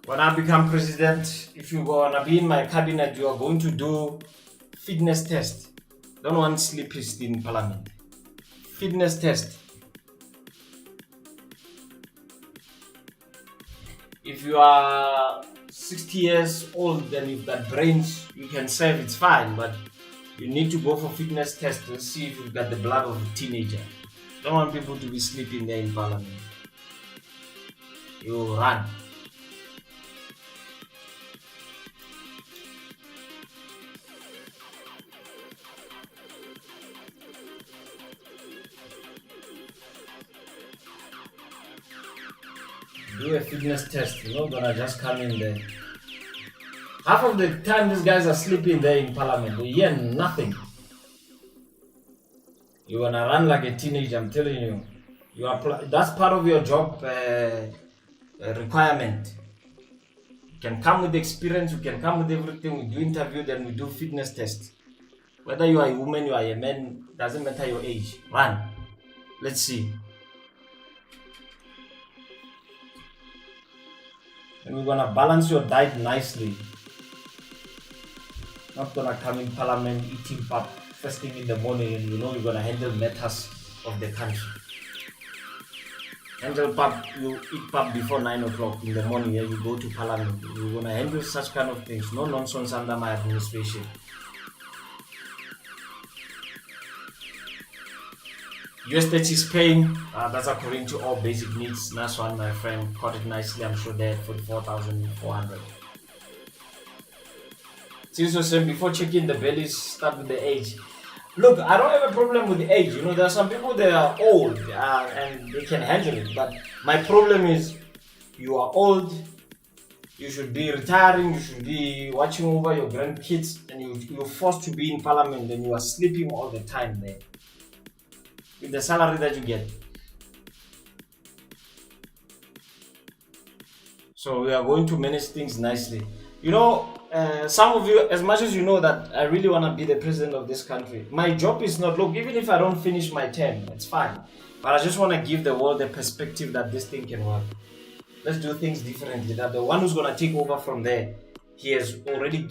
Speaker 1: When I become president, if you're gonna be in my cabinet, you are going to do fitness test. Don't want sleepists in parliament. Fitness test. If you are 60 years old and you've got brains, you can serve, it's fine, but you need to go for fitness test to see if you've got the blood of a teenager. Don't want people to be sleeping there in parliament. You run. Do a fitness test. You're not gonna just come in there. Half of the time these guys are sleeping there in parliament. They hear nothing. You're gonna run like a teenager, I'm telling you. That's part of your job requirement. You can come with experience, you can come with everything. We do interview, then we do fitness test. Whether you are a woman, you are a man, doesn't matter your age. Run. Let's see. And we're gonna balance your diet nicely. Not gonna come in parliament eating pap first thing in the morning and you know you're gonna handle matters of the country. Handle pap, you eat pap before 9 o'clock in the morning and you go to parliament. You're gonna handle such kind of things. No nonsense under my administration. US30 is paying, that's according to all basic needs. Nice one, my friend, caught it nicely, I'm sure there, 44,400. Seriously, saying before checking the bellies, start with the age. Look, I don't have a problem with the age. You know, there are some people that are old and they can handle it. But my problem is, you are old, you should be retiring, you should be watching over your grandkids, and you're forced to be in parliament and you are sleeping all the time there. With the salary that you get. So we are going to manage things nicely. You know, some of you, as much as you know that I really want to be the president of this country, my job is not, look, even if I don't finish my term, it's fine. But I just want to give the world a perspective that this thing can work. Let's do things differently. That the one who's going to take over from there, he has already,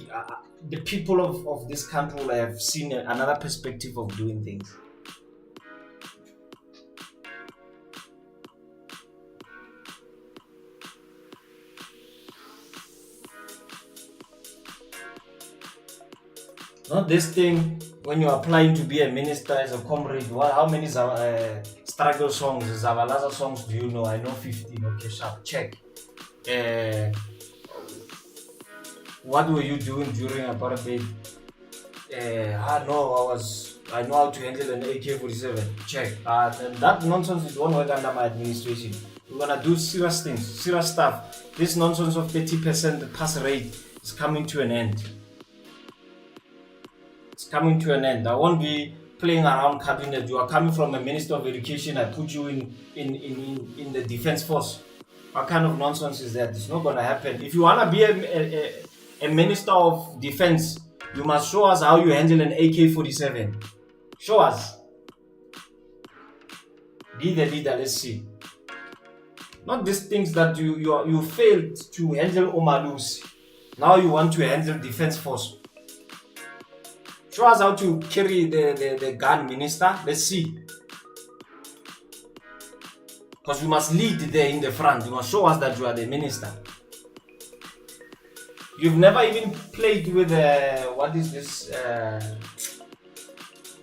Speaker 1: the people of this country will have seen another perspective of doing things. Not this thing when you're applying to be a minister as a comrade. How many struggle songs, Zavalaza songs do you know? I know 15. Okay, sharp. Check. What were you doing during apartheid? No, I know how to handle an AK-47. Check. And that nonsense is one work under my administration. We're gonna do serious things, serious stuff. This nonsense of 30% pass rate is coming to an end. It's coming to an end. I won't be playing around cabinet. You are coming from a minister of education. I put you in the defense force. What kind of nonsense is that? It's not gonna happen. If you wanna be a minister of defense, you must show us how you handle an AK-47. Show us. Be the leader. Let's see. Not these things that you failed to handle Omalusi. Now you want to handle defense force. Show us how to carry the gun, minister. Let's see. Because you must lead there in the front. You must show us that you are the minister. You've never even played with what is this?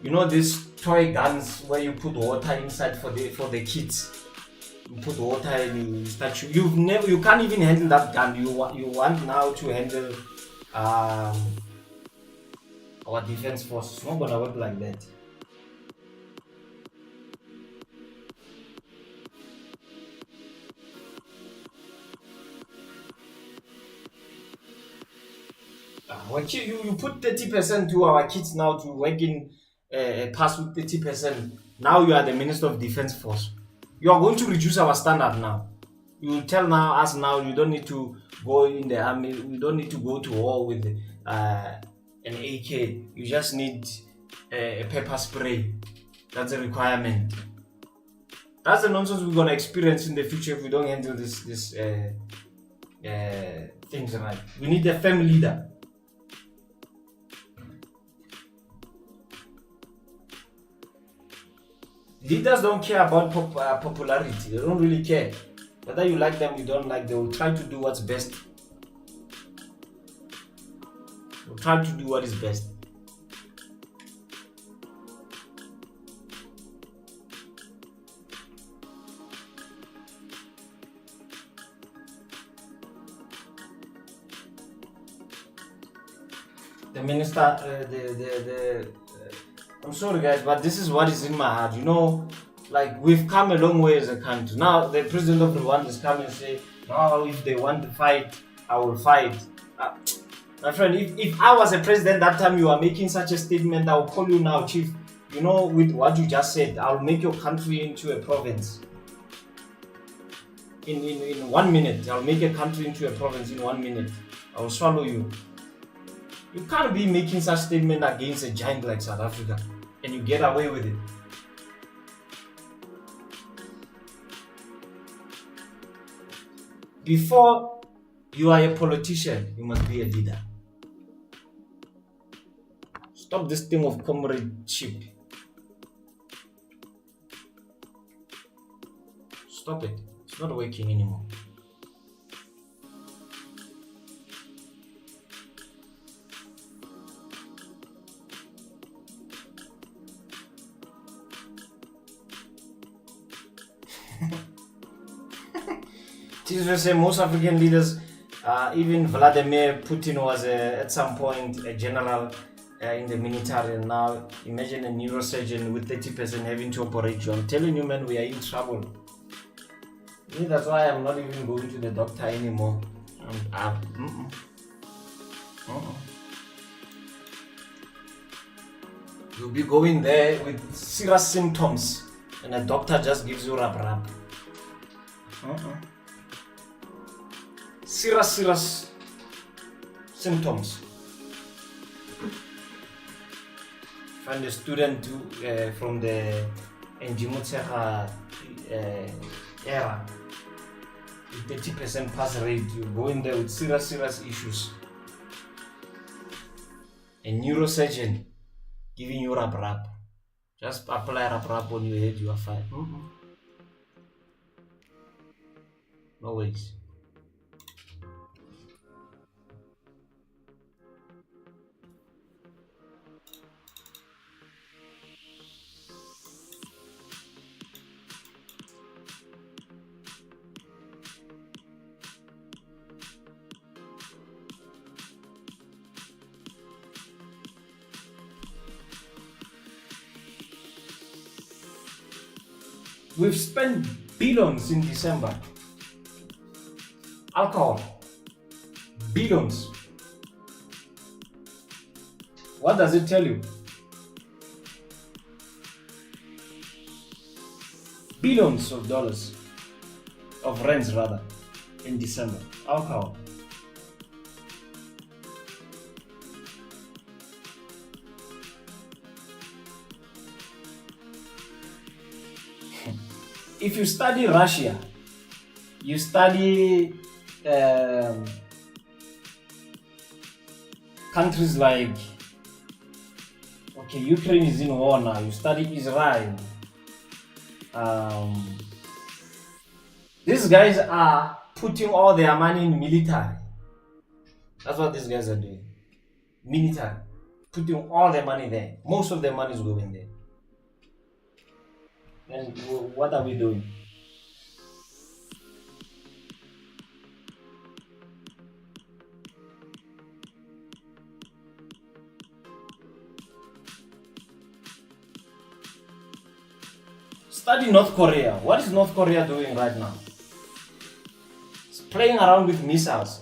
Speaker 1: These toy guns where you put water inside for the kids. You put water and you start. You can't even handle that gun. You want now to handle our defense force. It's not gonna work like that. You put 30% to our kids now to work in pass with 30%. Now you are the Minister of Defense Force. You are going to reduce our standard now. You tell us now you don't need to go in the army. We don't need to go to war with an AK. You just need a pepper spray. That's a requirement. That's the nonsense we're gonna experience in the future if we don't handle this things right. We need a firm leader. Leaders don't care about popularity. They don't really care. Whether you like them, you don't like them, they will try to do what's best. They'll try to do what is best. The minister, I'm sorry guys, but this is what is in my heart. Like we've come a long way as a country. Now the president of Rwanda is coming and say, no, if they want to fight, I will fight. My friend, if I was a president that time, you are making such a statement, I will call you now, chief. With what you just said, I'll make your country into a province. In 1 minute, I'll make a country into a province in 1 minute. I will swallow you. You can't be making such statement against a giant like South Africa and you get away with it. Before you are a politician, you must be a leader. Stop this thing of comradeship. Stop it. It's not working anymore. Say most African leaders, even Vladimir Putin was at some point a general in the military, and now imagine a neurosurgeon with 30% having to operate you. I'm telling you, man, we are in trouble. That's why I'm not even going to the doctor anymore. You'll be going there with serious symptoms, and a doctor just gives you rap. Serious symptoms. Find a student from the Njimutseha era with 30% pass rate. You go in there with serious issues. A neurosurgeon giving you rap. Just apply rap on your head, you are fine. No ways. We've spent billions in December. Alcohol. Billions. What does it tell you? Billions of dollars, of rands rather, in December. Alcohol. If you study Russia, you study countries like, okay, Ukraine is in war now, you study Israel. These guys are putting all their money in military. That's what these guys are doing. Military. Putting all their money there. Most of their money is going there. And what are we doing? Study North Korea. What is North Korea doing right now? It's playing around with missiles.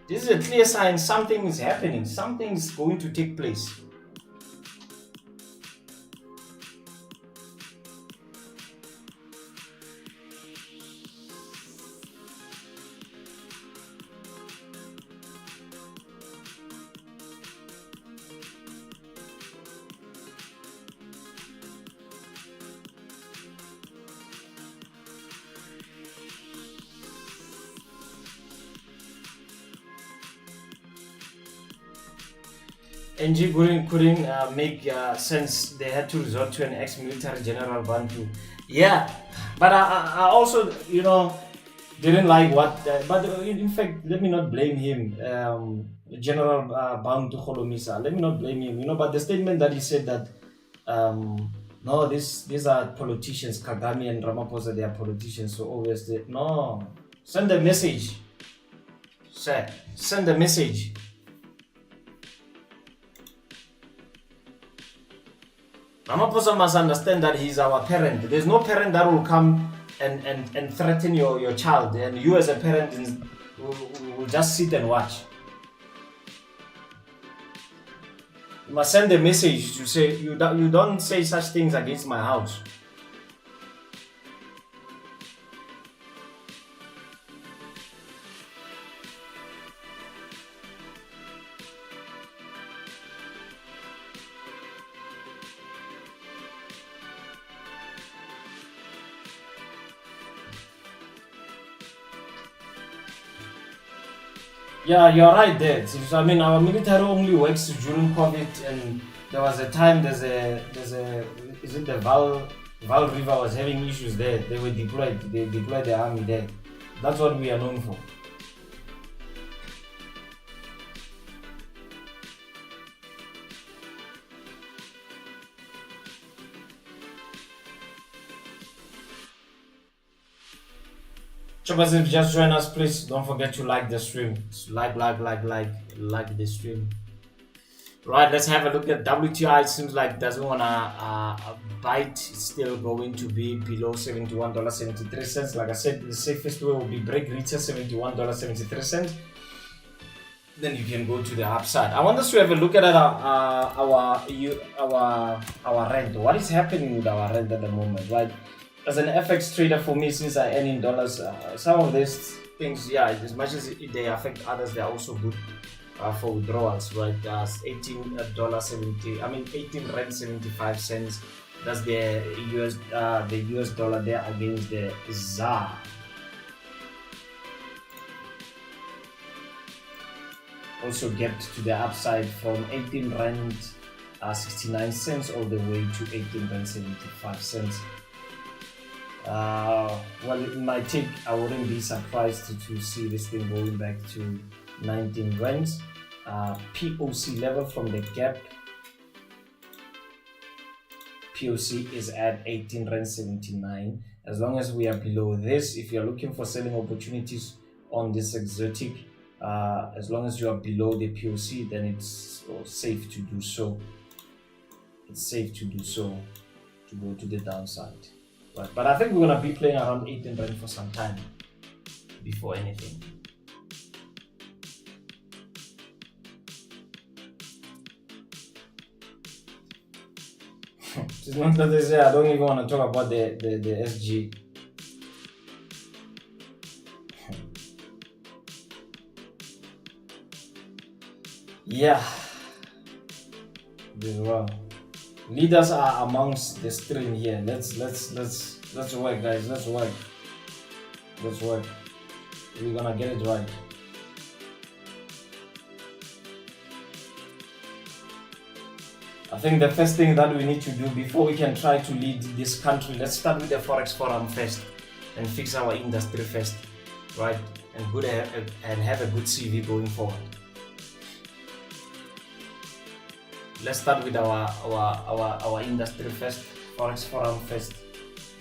Speaker 1: This is a clear sign something is happening. Something is going to take place. NG couldn't make sense. They had to resort to an ex-military general Bantu. Yeah, but I also, didn't like what. But in fact, let me not blame him, General Bantu Holomisa. Let me not blame him. But the statement that he said that, no, these are politicians. Kagame and Ramaphosa, they are politicians. So obviously, no. Send a message. Send a message. Ramaphosa must understand that he's our parent. There's no parent that will come and threaten your child, and you as a parent will just sit and watch. You must send a message to say, you don't say such things against my house. Yeah, you're right there. I mean, our military only works during COVID, and there was a time is it the Val River was having issues there. They were deployed. They deployed the army there. That's what we are known for. Choppers, if you just join us, please don't forget to like the stream. Like the stream. Right, let's have a look at WTI. It seems like doesn't wanna bite. It's still going to be below $71.73. Like I said, the safest way will be break reach at $71.73. Then you can go to the upside. I want us to have a look at our rand. What is happening with our rand at the moment, right? As an FX trader, for me, since I earn in dollars, some of these things, yeah, as much as they affect others, they are also good for withdrawals, right? $18.75. That's the US dollar there against the ZAR. Also gapped to the upside from 18 rand 69 cents all the way to 18 rand 75 cents. Well, it might take, I wouldn't be surprised to see this thing going back to 19 rands. POC level from the gap. POC is at 18 rand 79. As long as we are below this, if you're looking for selling opportunities on this exotic, as long as you are below the POC, then it's safe to do so. It's safe to do so, to go to the downside. But I think we're gonna be playing around 18 rand for some time before anything. Just want to say I don't even want to talk about the SG. Yeah, this well. Leaders are amongst the stream here. Let's work, guys. Let's work. We're gonna get it right. I think the first thing that we need to do before we can try to lead this country, let's start with the Forex Forum first and fix our industry first, right? And have a good CV going forward. Let's start with our industry first, Forex Forum first,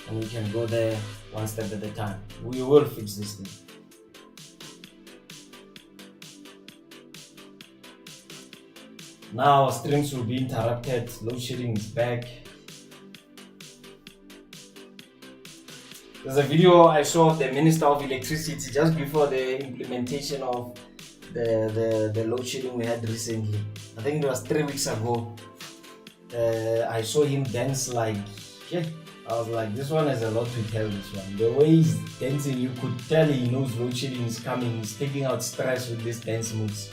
Speaker 1: and we can go there one step at a time. We will fix this thing. Now our streams will be interrupted, load shedding is back. There's a video I saw of the Minister of Electricity just before the implementation of the load shedding we had recently. I think it was 3 weeks ago. I saw him dance like, yeah. I was like, this one has a lot to tell, this one. The way he's dancing, you could tell he knows load shedding is coming. He's taking out stress with these dance moves.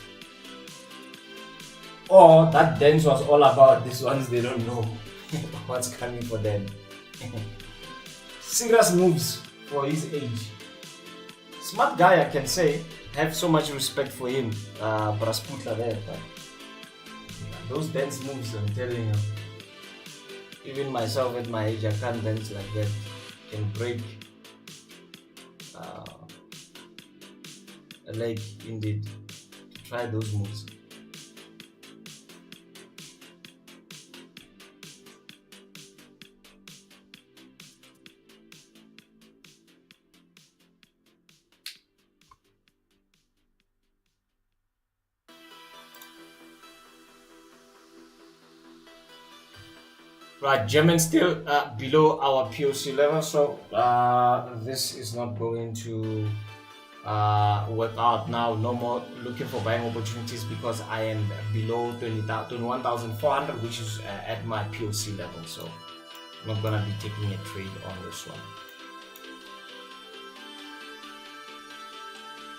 Speaker 1: Or that dance was all about these ones, they don't know what's coming for them. Serious moves for his age. Smart guy, I can say. Have so much respect for him, Brasputla there. But those dance moves, I'm telling you. Even myself at my age, I can't dance like that. Can break a leg, indeed. Try those moves. Right, German still below our POC level, so this is not going to work out now. No more looking for buying opportunities because I am below 21,400, which is at my POC level. So I'm not gonna be taking a trade on this one.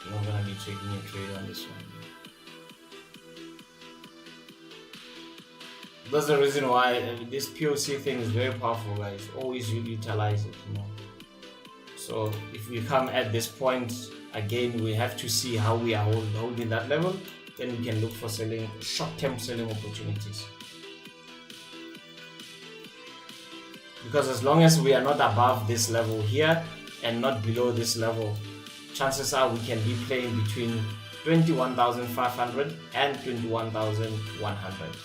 Speaker 1: I'm not gonna be taking a trade on this one. That's the reason why this POC thing is very powerful, guys. Always utilize it, you know. So if we come at this point again, we have to see how we are holding that level. Then we can look for short-term selling opportunities. Because as long as we are not above this level here and not below this level, chances are we can be playing between 21,500 and 21,100.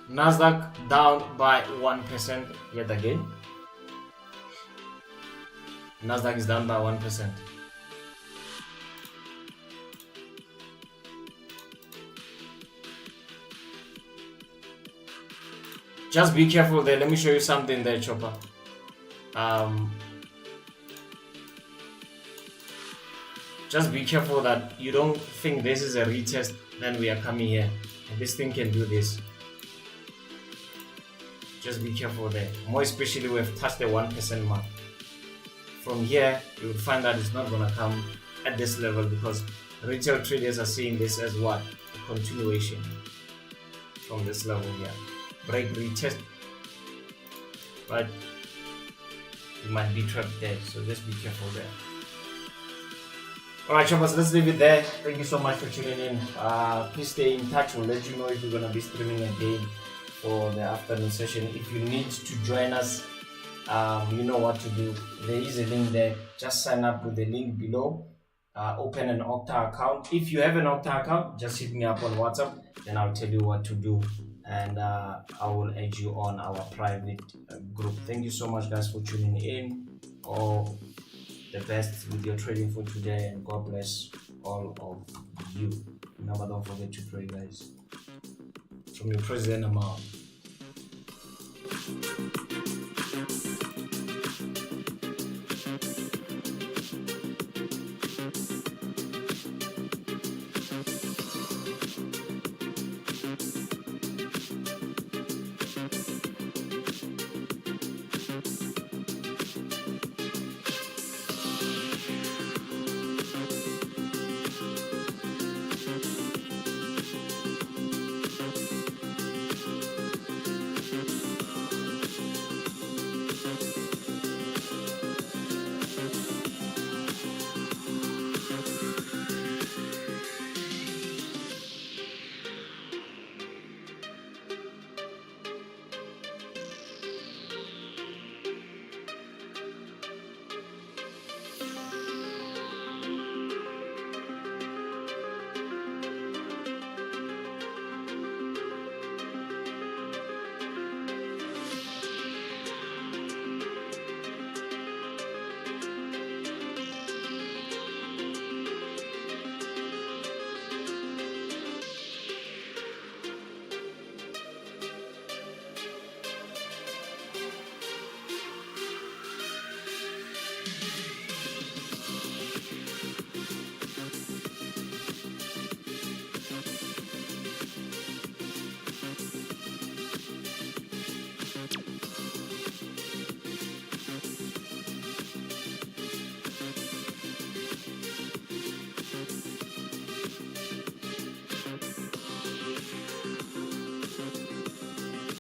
Speaker 1: NASDAQ down by 1% yet again. NASDAQ is down by 1%. Just be careful there. Let me show you something there, Chopper. Just be careful that you don't think this is a retest, then we are coming here. This thing can do this. Just be careful there. More especially we have touched the 1% mark. From here, you will find that it's not going to come at this level because retail traders are seeing this as what? A continuation from this level here. Break, retest. But you might be trapped there, so just be careful there. Alright, choppers, let's leave it there. Thank you so much for tuning in. Please stay in touch. We'll let you know if we're going to be streaming again for the afternoon session. If you need to join us you know what to do. There is a link there. Just sign up with the link below. Open an Okta account. If you have an Okta account, just hit me up on WhatsApp, then I'll tell you what to do, and I will add you on our private group. Thank you so much, guys, for tuning in. All the best with your trading for today, and God bless all of you. Remember, don't forget to pray, guys. From your president, I'm out.